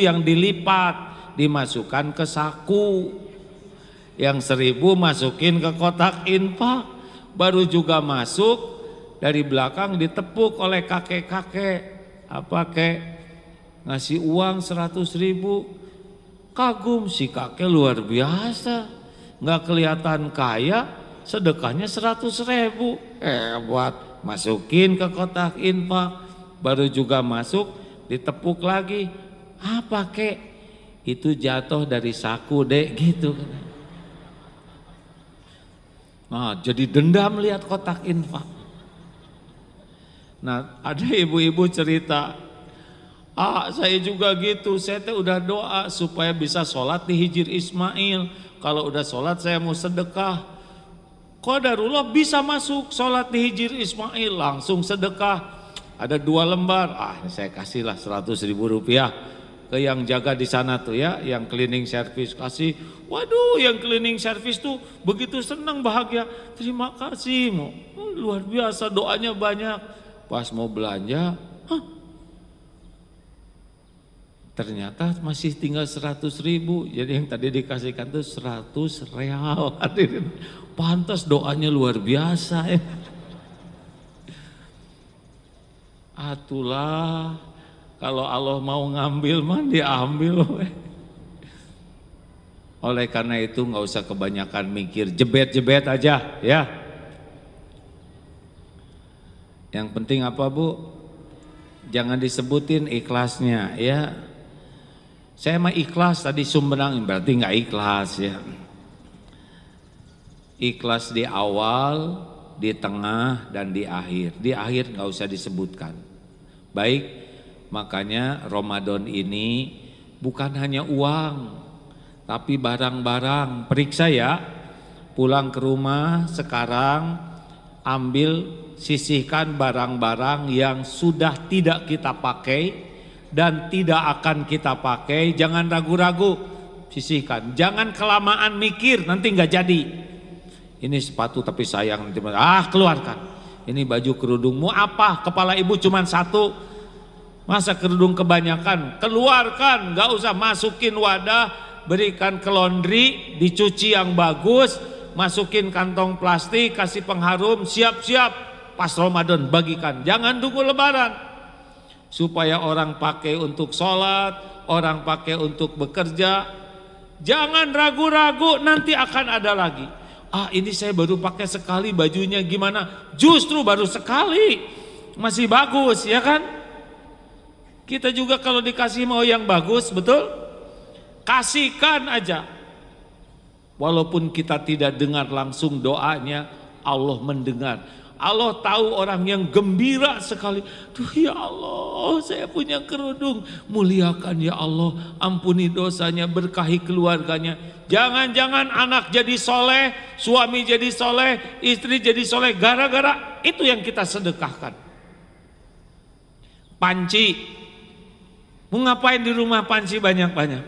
yang dilipat, dimasukkan ke saku. Yang 1.000 masukin ke kotak infak, baru juga masuk. Dari belakang ditepuk oleh kakek-kakek. Apa kek? Ngasih uang 100.000. Kagum si kakek luar biasa. Nggak kelihatan kaya, sedekahnya 100.000. Hebat. Masukin ke kotak infak. Baru juga masuk, ditepuk lagi. Apa kek? Itu jatuh dari saku dek, gitu. Nah jadi dendam lihat kotak infak. Nah ada ibu-ibu cerita, saya juga gitu, saya udah doa supaya bisa sholat di Hijir Ismail. Kalau udah sholat saya mau sedekah. Qadarullah bisa masuk sholat di Hijir Ismail, langsung sedekah. Ada 2 lembar, saya kasihlah 100.000 rupiah ke yang jaga di sana tuh ya, yang cleaning service kasih. Waduh, yang cleaning service tuh begitu senang bahagia. Terima kasih, luar biasa doanya banyak. Pas mau belanja, Ternyata masih tinggal 100.000. Jadi yang tadi dikasihkan tuh 100 real. Hadirin, pantas doanya luar biasa ya. Atulah kalau Allah mau ngambil mah diambil. Oleh karena itu nggak usah kebanyakan mikir, jebet-jebet aja ya. Yang penting apa Bu? Jangan disebutin ikhlasnya ya. Saya mah ikhlas tadi sumberang, berarti nggak ikhlas ya. Ikhlas di awal, di tengah, dan di akhir. Di akhir nggak usah disebutkan. Baik, makanya Ramadan ini bukan hanya uang, tapi barang-barang. Periksa ya, pulang ke rumah sekarang, ambil, sisihkan barang-barang yang sudah tidak kita pakai dan tidak akan kita pakai. Jangan ragu-ragu, sisihkan. Jangan kelamaan mikir, nanti nggak jadi. Ini sepatu tapi sayang, nanti keluarkan. Ini baju kerudungmu apa? Kepala ibu cuma satu, masa kerudung kebanyakan? Keluarkan, nggak usah masukin wadah, berikan ke laundry, dicuci yang bagus, masukin kantong plastik, kasih pengharum, siap-siap pas Ramadan bagikan. Jangan tunggu Lebaran. Supaya orang pakai untuk sholat, orang pakai untuk bekerja. Jangan ragu-ragu, nanti akan ada lagi. Ini saya baru pakai sekali, bajunya gimana? Justru baru sekali, masih bagus ya kan? Kita juga kalau dikasih mau yang bagus, betul? Kasihkan aja. Walaupun kita tidak dengar langsung doanya, Allah mendengar. Allah tahu orang yang gembira sekali. Duh ya Allah, saya punya kerudung. Muliakan ya Allah, ampuni dosanya, berkahi keluarganya. Jangan-jangan anak jadi soleh, suami jadi soleh, istri jadi soleh, gara-gara itu yang kita sedekahkan. Panci, mau ngapain di rumah panci banyak-banyak?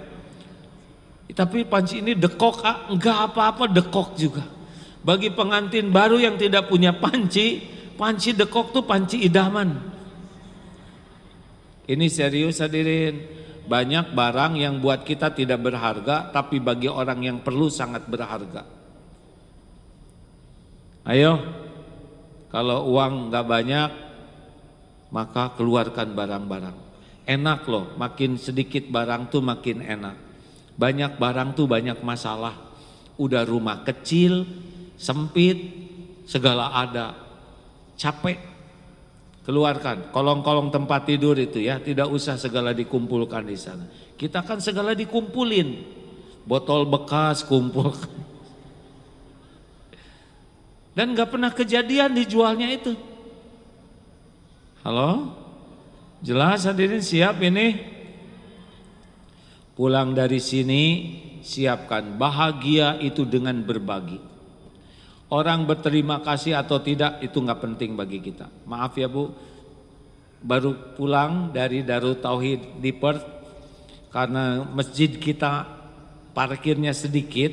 Tapi panci ini dekok, enggak apa-apa, dekok juga. Bagi pengantin baru yang tidak punya panci, panci dekok tuh panci idaman. Ini serius hadirin. Banyak barang yang buat kita tidak berharga, tapi bagi orang yang perlu sangat berharga. Ayo, kalau uang nggak banyak, maka keluarkan barang-barang. Enak loh, makin sedikit barang tuh makin enak. Banyak barang tuh banyak masalah. Udah rumah kecil, sempit, segala ada, capek, keluarkan. Kolong-kolong tempat tidur itu ya, tidak usah segala dikumpulkan di sana. Kita kan segala dikumpulin, botol bekas kumpulkan, dan nggak pernah kejadian dijualnya itu. Halo, jelas hadirin, siap ini? Pulang dari sini, siapkan bahagia itu dengan berbagi. Orang berterima kasih atau tidak itu nggak penting bagi kita. Maaf ya Bu, baru pulang dari Darut Tauhid di Perth, karena masjid kita parkirnya sedikit.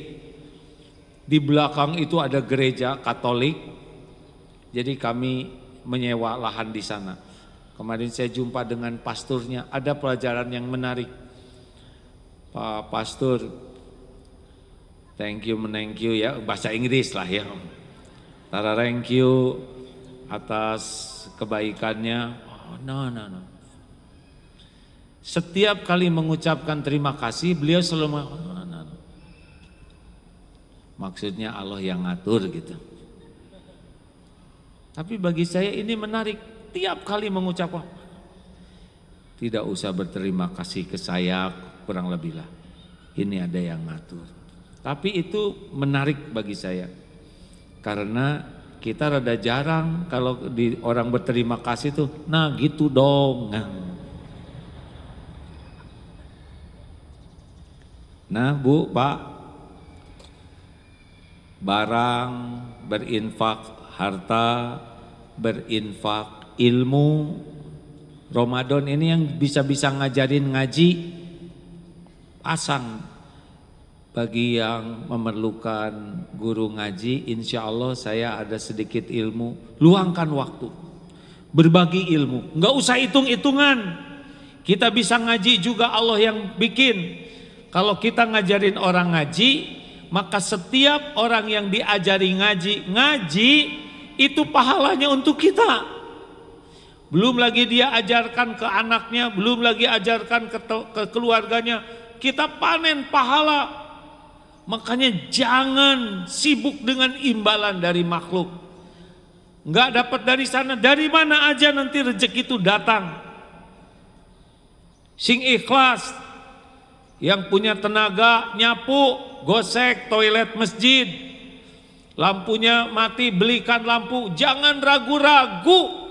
Di belakang itu ada gereja Katolik, jadi kami menyewa lahan di sana. Kemarin saya jumpa dengan pasturnya, ada pelajaran yang menarik. Pak Pastor, thank you ya, bahasa Inggris lah ya. Thank you atas kebaikannya. No. Setiap kali mengucapkan terima kasih, beliau selalu maksudnya Allah yang ngatur gitu. Tapi bagi saya ini menarik, tiap kali mengucapkan, tidak usah berterima kasih ke saya, kurang lebih lah. Ini ada yang ngatur. Tapi itu menarik bagi saya, karena kita rada jarang kalau di orang berterima kasih tuh, nah gitu dong. Nah Bu, Pak, barang, berinfak harta, berinfak ilmu. Ramadan ini yang bisa-bisa ngajarin ngaji, pasang. Bagi yang memerlukan guru ngaji, insya Allah saya ada sedikit ilmu, luangkan waktu, berbagi ilmu, nggak usah hitung-hitungan. Kita bisa ngaji juga Allah yang bikin. Kalau kita ngajarin orang ngaji, maka setiap orang yang diajari ngaji itu pahalanya untuk kita. Belum lagi dia ajarkan ke anaknya, belum lagi ajarkan ke keluarganya, kita panen pahala. Makanya jangan sibuk dengan imbalan dari makhluk. Enggak dapat dari sana, dari mana aja nanti rezeki itu datang. Sing ikhlas, yang punya tenaga nyapu, gosek toilet masjid, lampunya mati belikan lampu, jangan ragu-ragu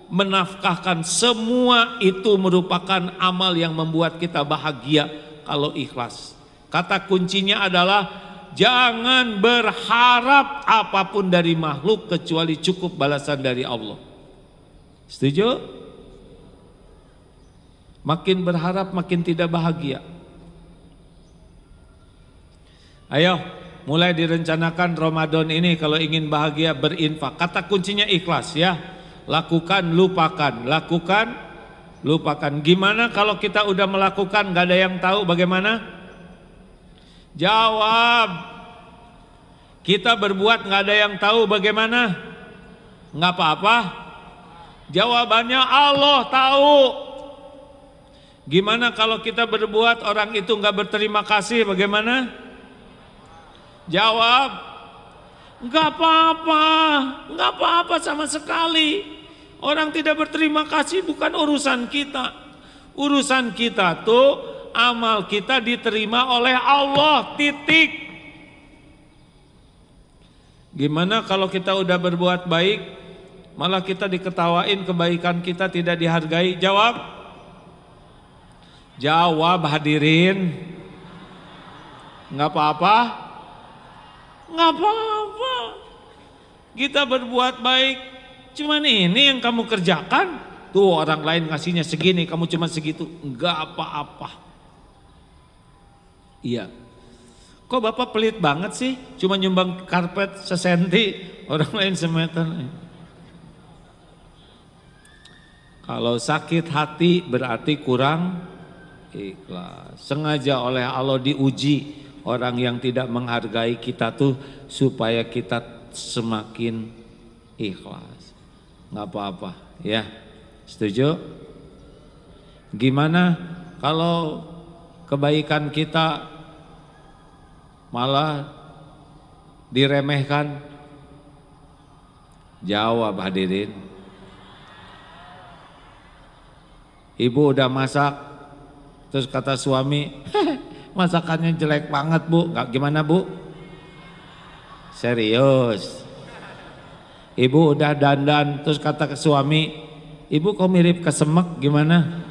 menafkahkan. Semua itu merupakan amal yang membuat kita bahagia kalau ikhlas. Kata kuncinya adalah jangan berharap apapun dari makhluk kecuali cukup balasan dari Allah. Setuju? Makin berharap makin tidak bahagia. Ayo, mulai direncanakan Ramadan ini kalau ingin bahagia berinfak. Kata kuncinya ikhlas ya. Lakukan, lupakan. Lakukan, lupakan. Gimana kalau kita udah melakukan gak ada yang tahu bagaimana? Jawab. Kita berbuat gak ada yang tahu bagaimana? Gak apa-apa. Jawabannya Allah tahu. Gimana kalau kita berbuat orang itu gak berterima kasih bagaimana? Jawab, nggak apa-apa, nggak apa-apa sama sekali. Orang tidak berterima kasih bukan urusan kita. Urusan kita tuh amal kita diterima oleh Allah, titik. Gimana kalau kita udah berbuat baik, malah kita diketawain kebaikan kita tidak dihargai? Jawab, jawab hadirin. Nggak apa-apa. Nggak apa-apa. Kita berbuat baik, cuman ini yang kamu kerjakan. Tuh orang lain ngasihnya segini, kamu cuma segitu. Nggak apa-apa. Iya. Kok Bapak pelit banget sih? Cuma nyumbang karpet sesenti, orang lain semeter. Kalau sakit hati berarti kurang ikhlas. Sengaja oleh Allah diuji orang yang tidak menghargai kita tuh supaya kita semakin ikhlas. Nggak apa-apa ya. Setuju? Gimana kalau kebaikan kita malah diremehkan? Jawab hadirin. Ibu udah masak, terus kata suami, masakannya jelek banget bu. Nggak, gimana bu? Serius. Ibu udah dandan, terus kata ke suami, ibu kok mirip kesemek, gimana?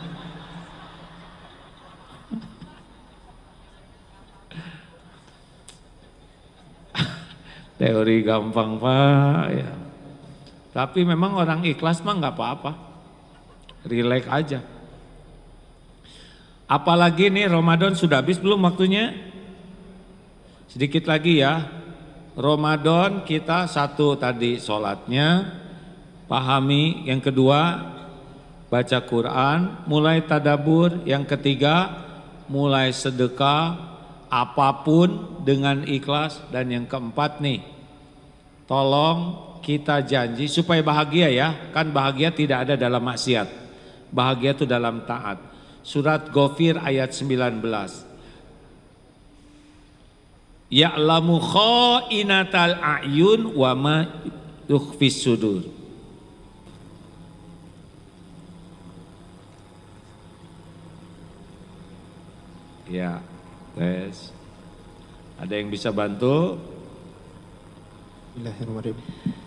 Teori gampang pak ya. Tapi memang orang ikhlas mah nggak apa-apa, relax aja. Apalagi nih Ramadan sudah habis belum waktunya? Sedikit lagi ya. Ramadan kita satu tadi sholatnya, pahami. Yang kedua baca Quran, mulai tadabur. Yang ketiga mulai sedekah apapun dengan ikhlas. Dan yang keempat nih, tolong kita janji supaya bahagia ya. Kan bahagia tidak ada dalam maksiat, bahagia itu dalam taat. Surat Ghafir ayat 19. Ya'lamu kha'inatal a'yun wa ma tukhfis sudur. Ya, tes. Ada yang bisa bantu? Bismillahirrahmanirrahim.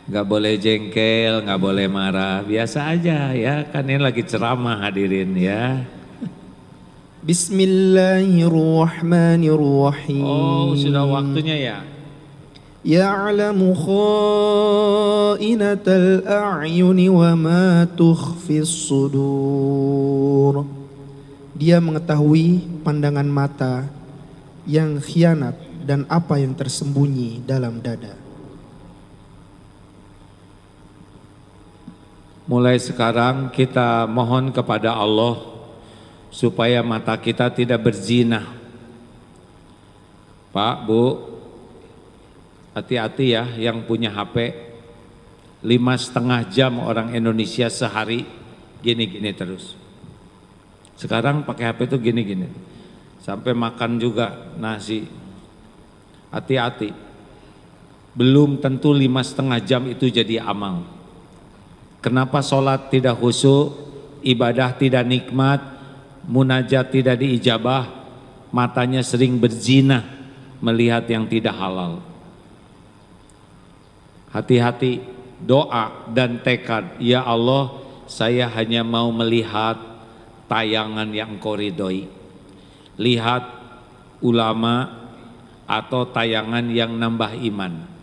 Gak boleh jengkel, gak boleh marah, biasa aja ya. Kan ini lagi ceramah hadirin ya. Bismillahirrahmanirrahim. Oh, sudah waktunya ya. Ya'lamu kha'inatal a'yuni wa ma tukhfis sudur. Dia mengetahui pandangan mata yang khianat dan apa yang tersembunyi dalam dada. Mulai sekarang kita mohon kepada Allah supaya mata kita tidak berzina. Pak, Bu, hati-hati ya yang punya HP. 5,5 jam orang Indonesia sehari gini-gini terus. Sekarang pakai HP itu gini-gini. Sampai makan juga nasi. Hati-hati. Belum tentu 5,5 jam itu jadi amal. Kenapa sholat tidak khusyuk, ibadah tidak nikmat, munajat tidak diijabah, matanya sering berzina melihat yang tidak halal. Hati-hati, doa dan tekad, ya Allah, saya hanya mau melihat tayangan yang Engkau ridhoi. Lihat ulama atau tayangan yang nambah iman.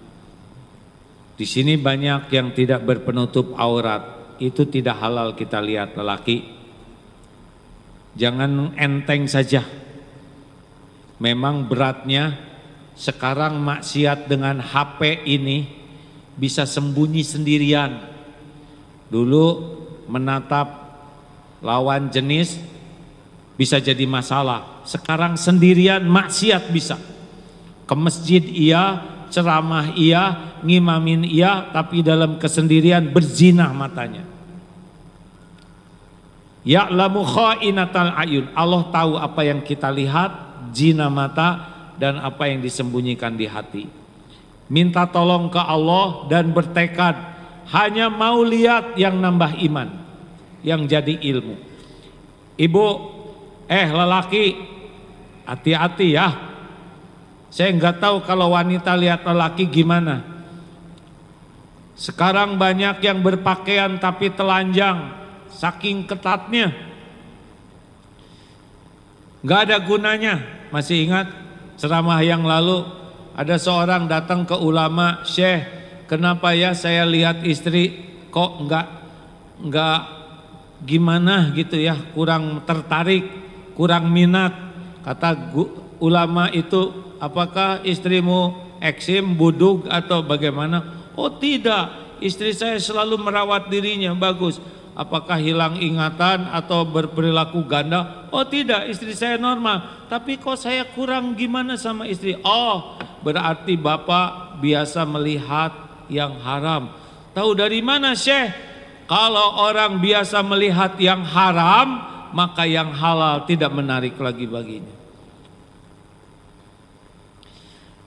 Di sini banyak yang tidak berpenutup aurat, itu tidak halal kita lihat lelaki. Jangan enteng saja. Memang beratnya sekarang maksiat dengan HP ini bisa sembunyi sendirian. Dulu menatap lawan jenis bisa jadi masalah. Sekarang sendirian maksiat bisa. Ke masjid iya, ceramah iya, ngimamin iya, tapi dalam kesendirian berzinah matanya. Ya'lamu kha'inatal ayun. Allah tahu apa yang kita lihat, zina mata dan apa yang disembunyikan di hati. Minta tolong ke Allah dan bertekad hanya mau lihat yang nambah iman, yang jadi ilmu. Ibu, lelaki, hati-hati ya. Saya nggak tahu kalau wanita lihat lelaki gimana. Sekarang banyak yang berpakaian tapi telanjang, saking ketatnya. Nggak ada gunanya. Masih ingat ceramah yang lalu ada seorang datang ke ulama, Syekh, kenapa ya saya lihat istri kok nggak gimana gitu ya, kurang tertarik, kurang minat. Kata ulama itu, apakah istrimu eksim, budug atau bagaimana? Oh tidak, istri saya selalu merawat dirinya, bagus. Apakah hilang ingatan atau berperilaku ganda? Oh tidak, istri saya normal. Tapi kok saya kurang gimana sama istri? Oh, berarti bapak biasa melihat yang haram. Tahu dari mana, Syekh? Kalau orang biasa melihat yang haram, maka yang halal tidak menarik lagi baginya.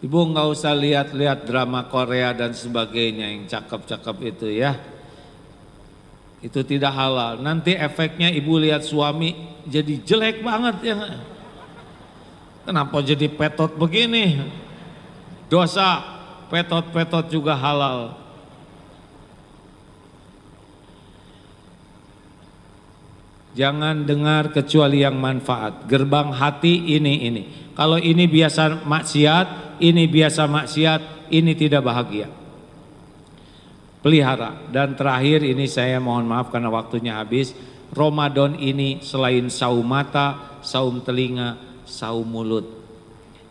Ibu nggak usah lihat-lihat drama Korea dan sebagainya yang cakep-cakep itu ya. Itu tidak halal. Nanti efeknya ibu lihat suami jadi jelek banget ya. Kenapa jadi petot begini? Dosa, petot-petot juga halal. Jangan dengar kecuali yang manfaat. Gerbang hati ini. Kalau ini biasa maksiat, ini biasa maksiat, ini tidak bahagia. Pelihara. Dan terakhir ini saya mohon maaf karena waktunya habis. Ramadan ini selain saum mata, saum telinga, saum mulut.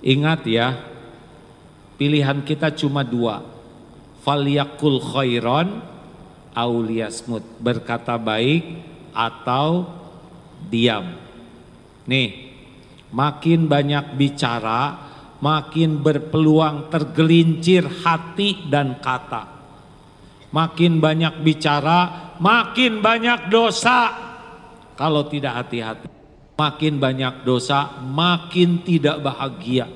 Ingat ya, pilihan kita cuma dua. Falyakul khairan aw liyasmut, berkata baik atau diam. Nih, makin banyak bicara, makin berpeluang tergelincir hati dan kata. Makin banyak bicara, makin banyak dosa kalau tidak hati-hati. Makin banyak dosa, makin tidak bahagia.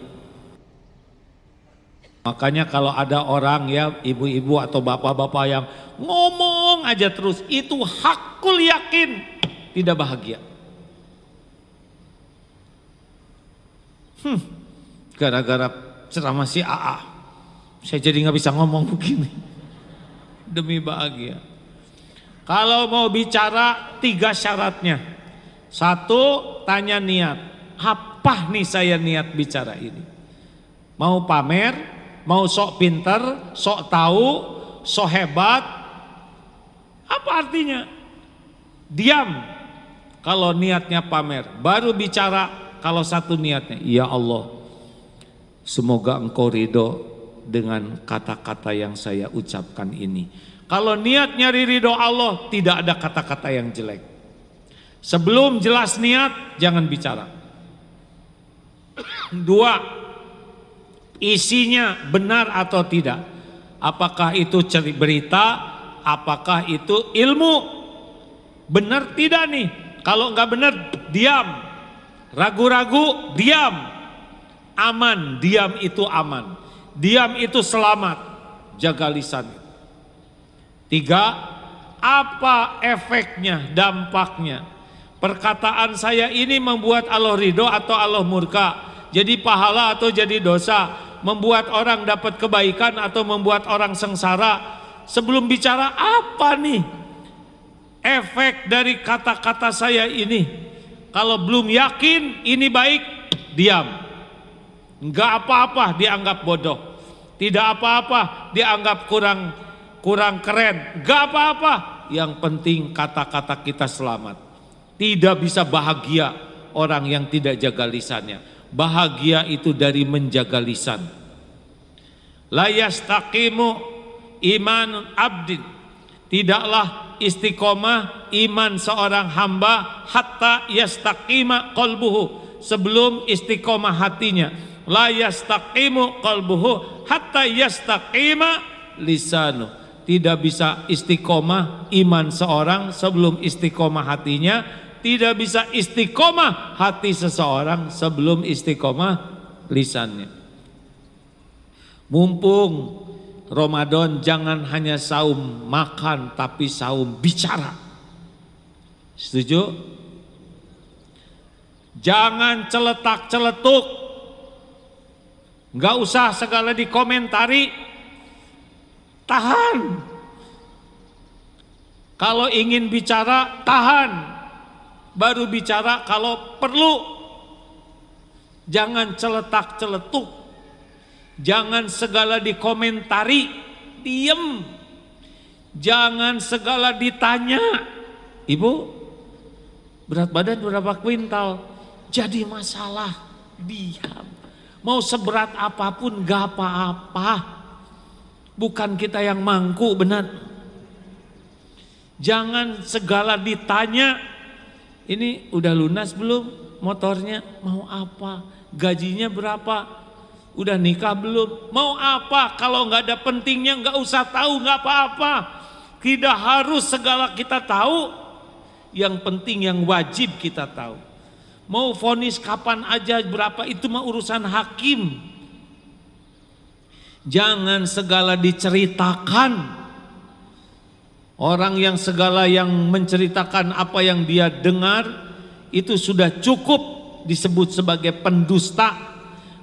Makanya kalau ada orang ya, ibu-ibu atau bapak-bapak yang ngomong aja terus, itu hakul yakin tidak bahagia. Gara-gara ceramah si AA, saya jadi nggak bisa ngomong begini. Demi bahagia. Kalau mau bicara 3 syaratnya. 1, tanya niat. Apa nih saya niat bicara ini? Mau pamer, mau sok pinter, sok tahu, sok hebat. Apa artinya? Diam kalau niatnya pamer. Baru bicara kalau satu niatnya, ya Allah, semoga Engkau ridho dengan kata-kata yang saya ucapkan ini. Kalau niat nyari ridho Allah, tidak ada kata-kata yang jelek. Sebelum jelas niat, jangan bicara. Dua, isinya benar atau tidak. Apakah itu berita, apakah itu ilmu? Benar tidak nih? Kalau nggak benar, diam. Ragu-ragu, diam. Aman, diam itu aman. Diam itu selamat. Jaga lisan. Tiga, apa efeknya, dampaknya? Perkataan saya ini membuat Allah ridho atau Allah murka? Jadi pahala atau jadi dosa? Membuat orang dapat kebaikan atau membuat orang sengsara? Sebelum bicara, apa nih efek dari kata-kata saya ini? Kalau belum yakin ini baik, diam. Enggak apa-apa dianggap bodoh. Tidak apa-apa dianggap kurang keren. Enggak apa-apa. Yang penting kata-kata kita selamat. Tidak bisa bahagia orang yang tidak jaga lisannya. Bahagia itu dari menjaga lisan. La yastaqimu iman abdin, tidaklah istiqomah iman seorang hamba hatta yastaqima qalbuhu, sebelum istiqomah hatinya. La yastaqimu qalbuhu hatta yastaqima lisanu, tidak bisa istiqomah iman seorang sebelum istiqomah hatinya. Tidak bisa istiqomah hati seseorang sebelum istiqomah lisannya. Mumpung Ramadan, jangan hanya saum makan tapi saum bicara. Setuju? Jangan celetak-celetuk. Enggak usah segala dikomentari. Tahan. Kalau ingin bicara, tahan. Baru bicara kalau perlu. Jangan celetak-celetuk. Jangan segala dikomentari, diem. Jangan segala ditanya. Ibu, berat badan berapa kuintal? Jadi masalah, diam. Mau seberat apapun gak apa-apa. Bukan kita yang mangku, benar. Jangan segala ditanya. Ini udah lunas belum motornya? Mau apa? Gajinya berapa? Udah nikah belum? Mau apa? Kalau nggak ada pentingnya nggak usah tahu, nggak apa-apa. Tidak harus segala kita tahu. Yang penting yang wajib kita tahu. Mau vonis kapan aja berapa, itu mah urusan hakim. Jangan segala diceritakan. Orang yang segala yang menceritakan apa yang dia dengar itu sudah cukup disebut sebagai pendusta.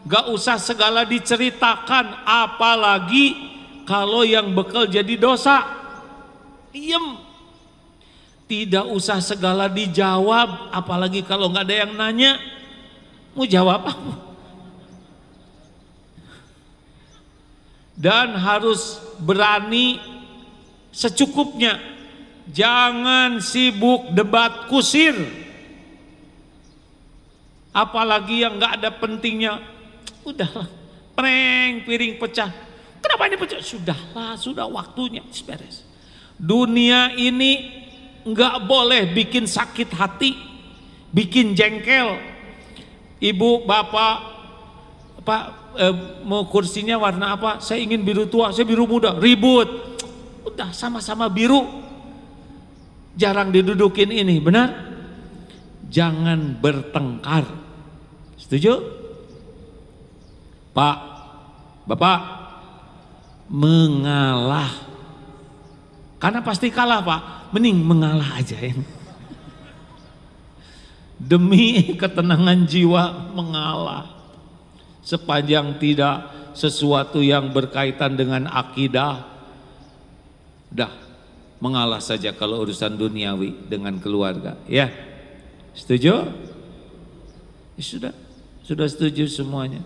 Gak usah segala diceritakan, apalagi kalau yang bekal jadi dosa. Diem. Tidak usah segala dijawab, apalagi kalau gak ada yang nanya. Mau jawab apa? Dan harus berani secukupnya. Jangan sibuk debat kusir. Apalagi yang gak ada pentingnya. Udahlah, prank piring pecah. Kenapa ini pecah? Sudahlah, sudah waktunya beres. Dunia ini gak boleh bikin sakit hati, bikin jengkel. Ibu, bapak, Pak, mau kursinya warna apa? Saya ingin biru tua, saya biru muda. Ribut. Udah sama-sama biru, jarang didudukin ini, benar? Jangan bertengkar. Setuju? Pak, bapak, mengalah. Karena pasti kalah Pak, mending mengalah aja ya. Demi ketenangan jiwa mengalah. Sepanjang tidak sesuatu yang berkaitan dengan akidah, udah mengalah saja kalau urusan duniawi dengan keluarga, ya. Setuju? Ya sudah setuju semuanya.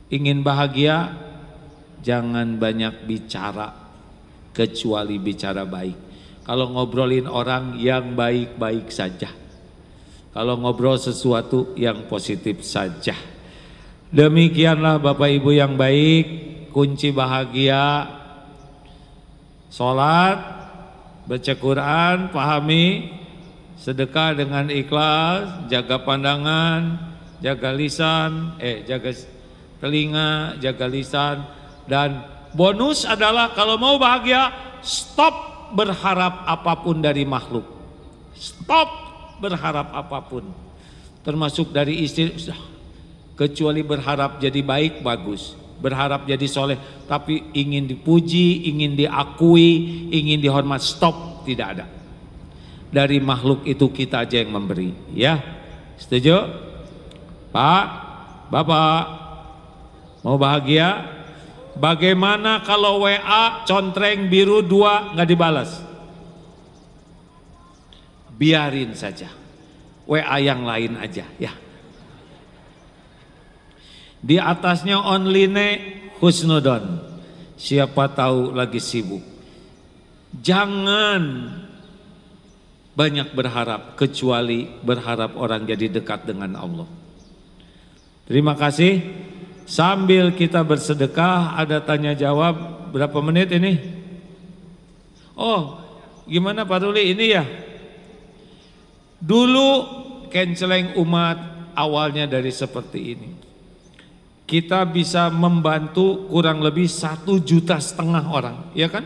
Ingin bahagia, jangan banyak bicara kecuali bicara baik. Kalau ngobrolin orang yang baik-baik saja. Kalau ngobrol sesuatu yang positif saja. Demikianlah Bapak Ibu yang baik, kunci bahagia sholat, baca Quran, pahami, Sedekah dengan ikhlas, jaga pandangan, jaga lisan, jaga telinga, jaga lisan. Dan bonus adalah kalau mau bahagia, stop berharap apapun dari makhluk. Stop berharap apapun. Termasuk dari istri, kecuali berharap jadi baik, bagus. Berharap jadi soleh, tapi ingin dipuji, ingin diakui, ingin dihormat, stop, tidak ada. Dari makhluk itu kita aja yang memberi, ya. Setuju? Pak, Bapak, mau bahagia? Bagaimana kalau WA contreng biru 2 nggak dibalas? Biarin saja, WA yang lain aja, ya. Di atasnya online husnudon, siapa tahu lagi sibuk. Jangan banyak berharap, kecuali berharap orang jadi dekat dengan Allah. Terima kasih. Sambil kita bersedekah, ada tanya jawab. Berapa menit ini? Oh, gimana Pak Ruli ini ya? Dulu Kenceleng umat awalnya dari seperti ini. Kita bisa membantu kurang lebih 1,5 juta orang, ya kan?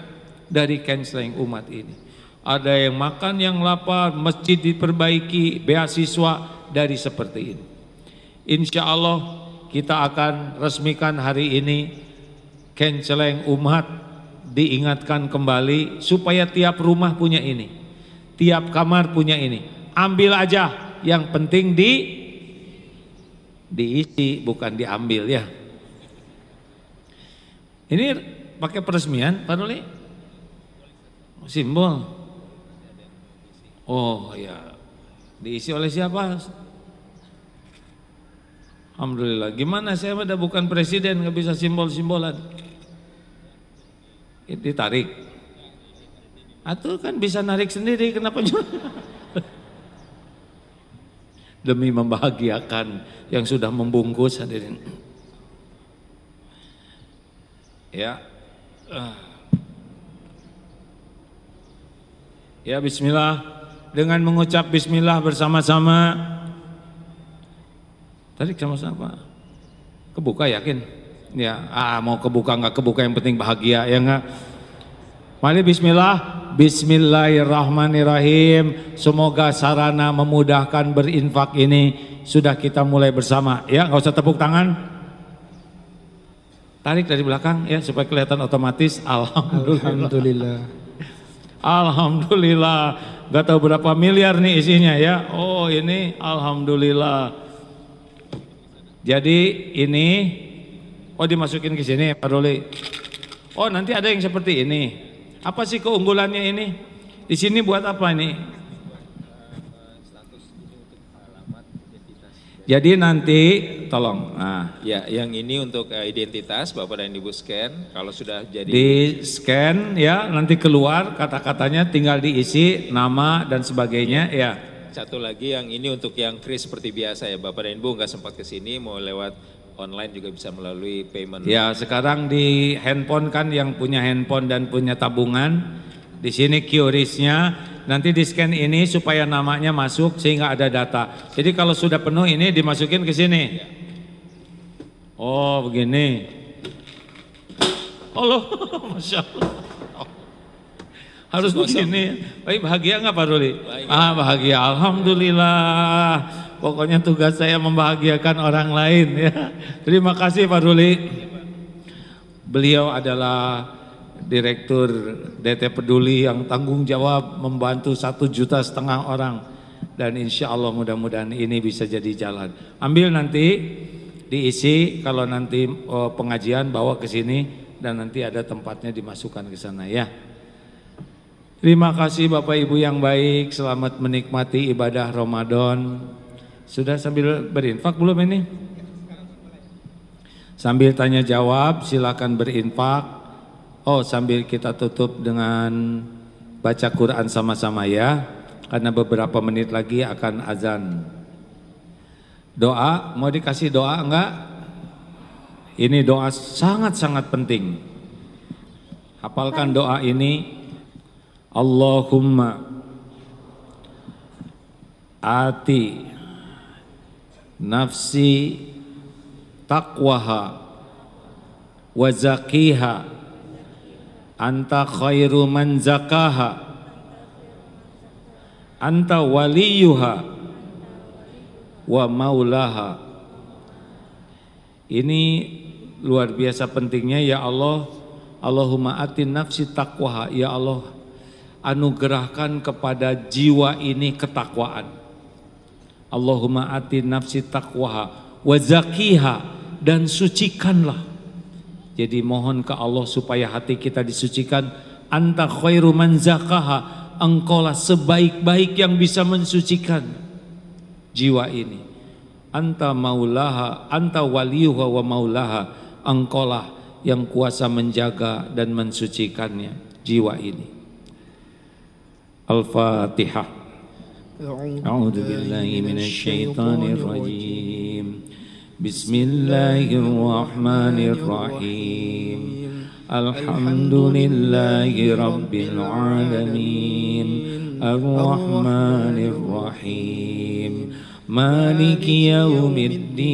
Dari Kenceleng umat ini. Ada yang makan yang lapar, masjid diperbaiki, beasiswa dari seperti ini. Insya Allah kita akan resmikan hari ini Kenceleng umat diingatkan kembali supaya tiap rumah punya ini, tiap kamar punya ini. Ambil aja, yang penting diisi bukan diambil, ya. Ini pakai peresmian Pak Ruli? Simbol. Oh ya, diisi oleh siapa? Alhamdulillah. Gimana, saya udah bukan presiden, nggak bisa simbol-simbolan. Ditarik. Atau kan bisa narik sendiri, kenapa juga? Demi membahagiakan yang sudah membungkus, hadirin. Ya. Ya, bismillah. Dengan mengucap bismillah bersama-sama. Tadi sama-sama. Kebuka yakin? Ya, mau kebuka nggak kebuka, yang penting bahagia, ya nggak? Mari bismillah. Bismillahirrahmanirrahim. Semoga sarana memudahkan berinfak ini sudah kita mulai bersama, ya. Nggak usah tepuk tangan. Tarik dari belakang, ya, supaya kelihatan otomatis. Alhamdulillah. Alhamdulillah. Gak tahu berapa miliar nih isinya, ya. Oh, ini alhamdulillah. Jadi ini, dimasukin ke sini Pak Ruli. Oh, nanti ada yang seperti ini. Apa sih keunggulannya ini? Di sini buat apa ini? Jadi nanti tolong. Nah, ya, yang ini untuk identitas Bapak dan Ibu scan. Kalau sudah jadi di scan, ya, nanti keluar kata-katanya, tinggal diisi nama dan sebagainya, ya. Satu lagi yang ini untuk yang free seperti biasa, ya. Bapak dan Ibu nggak sempat ke sini, mau lewat online juga bisa melalui payment. Ya, sekarang di handphone kan, yang punya handphone dan punya tabungan, di sini QRIS-nya. Nanti di scan ini supaya namanya masuk sehingga ada data. Jadi kalau sudah penuh ini dimasukin ke sini. Oh, begini. Allah, Masya Allah. Harus begini. Baik, bahagia nggak Pak Ruli? Bahagia. Alhamdulillah. Pokoknya tugas saya membahagiakan orang lain, ya. Terima kasih Pak Ruli. Beliau adalah Direktur DT Peduli yang tanggung jawab membantu 1,5 juta orang, dan insya Allah mudah-mudahan ini bisa jadi jalan. Ambil nanti diisi, kalau nanti pengajian bawa ke sini dan nanti ada tempatnya dimasukkan ke sana, ya. Terima kasih Bapak Ibu yang baik, selamat menikmati ibadah Ramadan. Sudah sambil berinfak belum ini? Sambil tanya jawab silakan berinfak. Oh, sambil kita tutup dengan baca Quran sama-sama, ya, karena beberapa menit lagi akan azan. Doa, mau dikasih doa enggak? Ini doa sangat-sangat penting. Hafalkan doa ini. Allahumma ati nafsi taqwaha wa zakiha anta khairu man zakaha anta waliyuha wa maulaha. Ini luar biasa pentingnya ya Allah. Allahumma atin nafsi taqwaha, ya Allah anugerahkan kepada jiwa ini ketakwaan. Allahumma atin nafsi taqwaha wa zakiha, dan sucikanlah. Jadi mohon ke Allah supaya hati kita disucikan. Anta khairu man zakaha, engkaulah sebaik-baik yang bisa mensucikan jiwa ini. Anta maulaha, anta waliyuha wa maulaha, engkaulah yang kuasa menjaga dan mensucikannya jiwa ini. Al-Fatihah. A'udzu billahi minasy syaithanir rajim. Bismillahirrahmanirrahim. Alhamdulillahi rabbil alamin. Ar-Rahmanir Rahim. Maliki yaumiddin.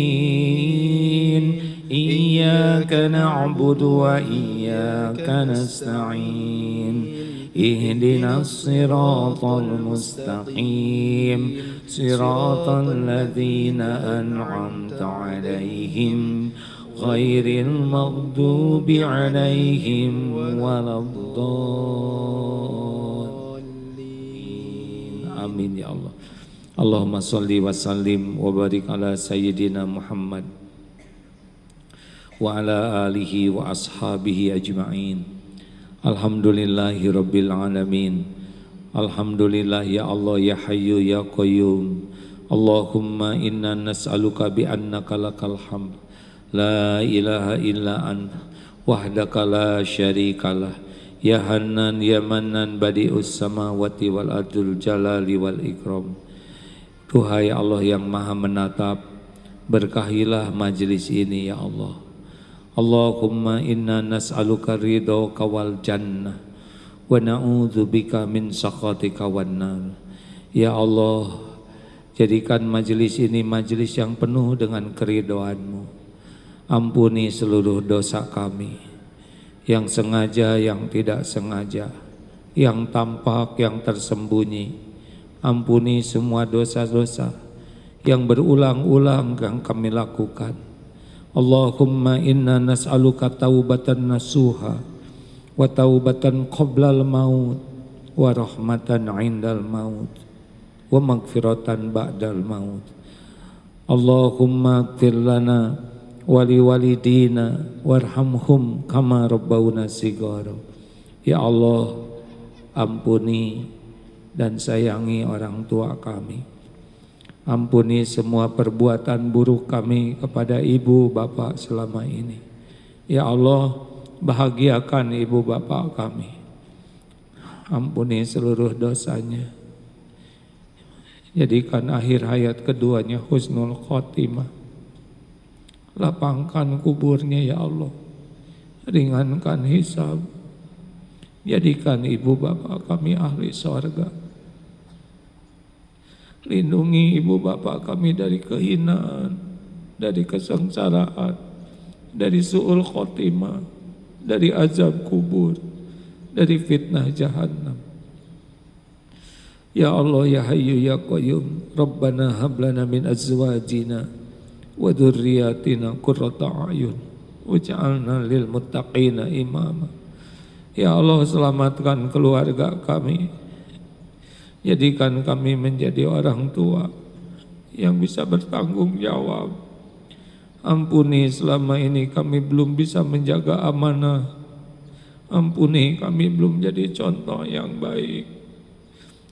Iyyaka na'budu wa iyyaka nasta'in. Ihdinas siratal mustaqim. Siratal ladzina an'amta 'alaihim ghairil maghdubi 'alaihim waladdallin. Amin ya Allah. Allahumma shalli wa sallim wa barik ala sayyidina Muhammad wa ala alihi wa ashabihi ajma'in. Alhamdulillahi rabbil alamin. Alhamdulillah ya Allah ya Hayyu ya Qayyum. Allahumma inna nas'aluka bi annaka lakal hamd la ilaha illa anta wahdaka la syarikalah ya Hannan ya Mannan badi'us samawati wal ardil jalali wal ikram. Tuhai Allah yang maha menatap, berkahilah majlis ini ya Allah. Allahumma inna nas'aluka ridhaka wal jannah wa na'udzubika min sakhatika wan nar. Ya Allah, jadikan majelis ini majelis yang penuh dengan keridhaan-Mu. Ampuni seluruh dosa kami, yang sengaja, yang tidak sengaja, yang tampak, yang tersembunyi. Ampuni semua dosa-dosa yang berulang-ulang yang kami lakukan. Allahumma inna nas'aluka taubatan nasuha wa taubatan qoblal maut wa rahmatan indal maut wa magfiratan ba'dal maut. Allahumma ighfir lana wa liwalidina warhamhum kama rabbawna shighara. Ya Allah, ampuni dan sayangi orang tua kami. Ampuni semua perbuatan buruk kami kepada ibu bapak selama ini. Ya Allah, bahagiakan ibu bapak kami. Ampuni seluruh dosanya. Jadikan akhir hayat keduanya husnul khotimah. Lapangkan kuburnya ya Allah. Ringankan hisab. Jadikan ibu bapak kami ahli surga. Lindungi ibu bapak kami dari kehinaan, dari kesengsaraan, dari su'ul khotimah, dari azab kubur, dari fitnah jahannam. Ya Allah ya Hayyu ya Qayyum, Rabbana hablana min azwajina wa dhurriyyatina qurrata a'yun waj'alna lil muttaqina imama. Ya Allah, selamatkan keluarga kami. Jadikan kami menjadi orang tua yang bisa bertanggung jawab. Ampuni selama ini kami belum bisa menjaga amanah. Ampuni kami belum jadi contoh yang baik.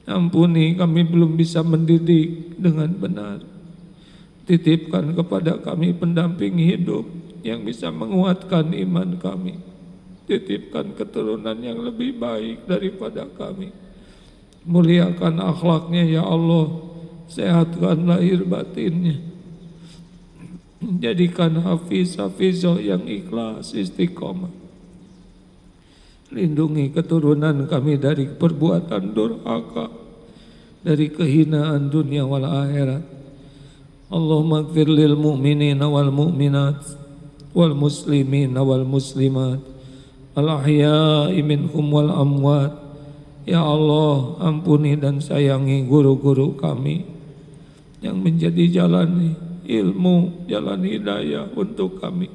Ampuni kami belum bisa mendidik dengan benar. Titipkan kepada kami pendamping hidup yang bisa menguatkan iman kami. Titipkan keturunan yang lebih baik daripada kami. Muliakan akhlaknya ya Allah, sehatkan lahir batinnya. Jadikan hafiz-hafizah yang ikhlas istiqomah. Lindungi keturunan kami dari perbuatan durhaka, dari kehinaan dunia wal akhirat. Allahumma ighfir lil mu'minina wal mu'minat wal muslimina wal muslimat al ahya'i minhum wal amwat. Ya Allah, ampuni dan sayangi guru-guru kami yang menjadi jalan ilmu, jalan hidayah untuk kami.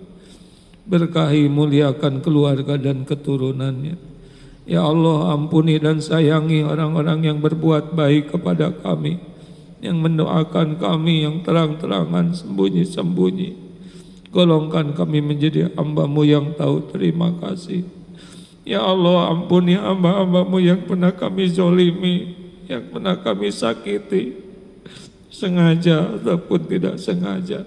Berkahi muliakan keluarga dan keturunannya. Ya Allah, ampuni dan sayangi orang-orang yang berbuat baik kepada kami, yang mendoakan kami yang terang-terangan sembunyi-sembunyi. Golongkan kami menjadi hamba-Mu yang tahu terima kasih. Ya Allah, ampuni hamba-hamba-Mu yang pernah kami zolimi, yang pernah kami sakiti, sengaja ataupun tidak sengaja.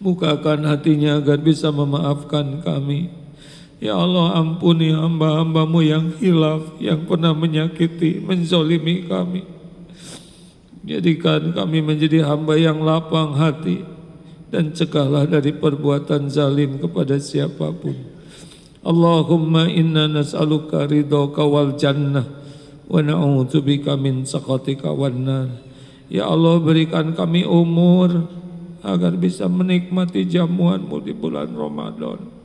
Bukakan hatinya agar bisa memaafkan kami. Ya Allah, ampuni hamba-hamba-Mu yang hilaf, yang pernah menyakiti, menzolimi kami. Jadikan kami menjadi hamba yang lapang hati, dan cegahlah dari perbuatan zalim kepada siapapun. Allahumma inna nas'aluka ridhaka wal jannah wa na'udzubika min sakhatika wan nar. Ya Allah, berikan kami umur agar bisa menikmati jamuan-Mu di bulan Ramadan.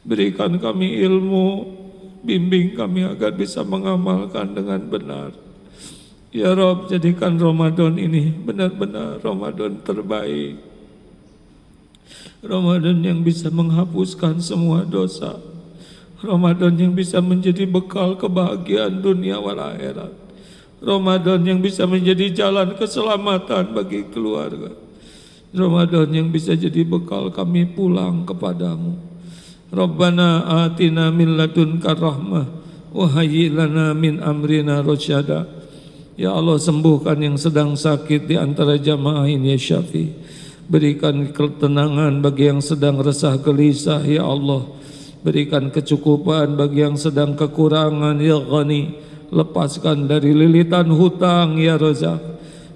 Berikan kami ilmu, bimbing kami agar bisa mengamalkan dengan benar. Ya Rabb, jadikan Ramadan ini benar-benar Ramadan terbaik. Ramadan yang bisa menghapuskan semua dosa. Ramadan yang bisa menjadi bekal kebahagiaan dunia wal akhirat. Ramadan yang bisa menjadi jalan keselamatan bagi keluarga. Ramadan yang bisa jadi bekal kami pulang kepadamu. Rabbana atina min ladunka rahmah wa hayyi lana min amrina rasyada. Ya Allah, sembuhkan yang sedang sakit di antara jamaah ini ya Syafi. Berikan ketenangan bagi yang sedang resah gelisah ya Allah. Berikan kecukupan bagi yang sedang kekurangan ya Ghani. Lepaskan dari lilitan hutang ya Razak.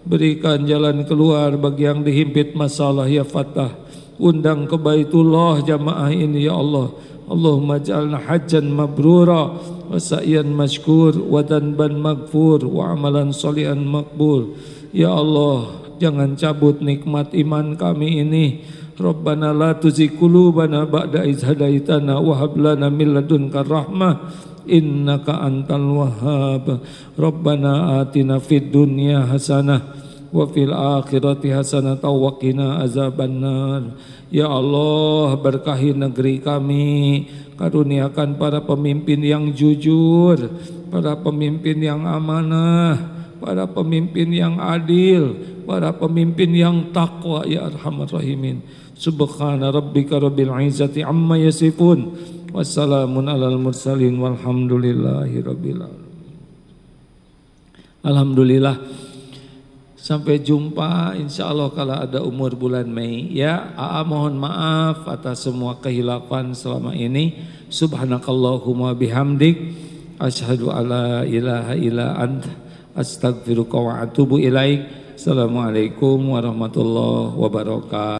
Berikan jalan keluar bagi yang dihimpit masalah ya Fattah. Undang ke Baitullah jamaah ini ya Allah. Allahumma ja'alna hajjan mabrura wa sa'yan mashkur wa danban maghfur wa amalan sholihan maqbul. Ya Allah, jangan cabut nikmat iman kami ini. Rabbana la tuzigh qulubana ba'da idh hadaitana wa hab lana min ladunka rahmah innaka antal wahhab. Rabbana atina fid dunya hasanah wa fil akhirati hasanah wa qina azabannar. Ya Allah, berkahi negeri kami, karuniakan para pemimpin yang jujur, para pemimpin yang amanah, para pemimpin yang adil, para pemimpin yang takwa ya arhamar rahimin. Subhana rabbika rabbil izzati amma yasifun, wassalamun alal mursalin walhamdulillahi rabbil alamin. Alhamdulillah. Sampai jumpa insya Allah kalau ada umur bulan Mei ya. AA mohon maaf atas semua kehilafan selama ini. Subhanakallahumma bihamdik asyhadu alla ilaha illa anta astaghfiruka wa atubu ilaik. Assalamualaikum warahmatullahi wabarakatuh.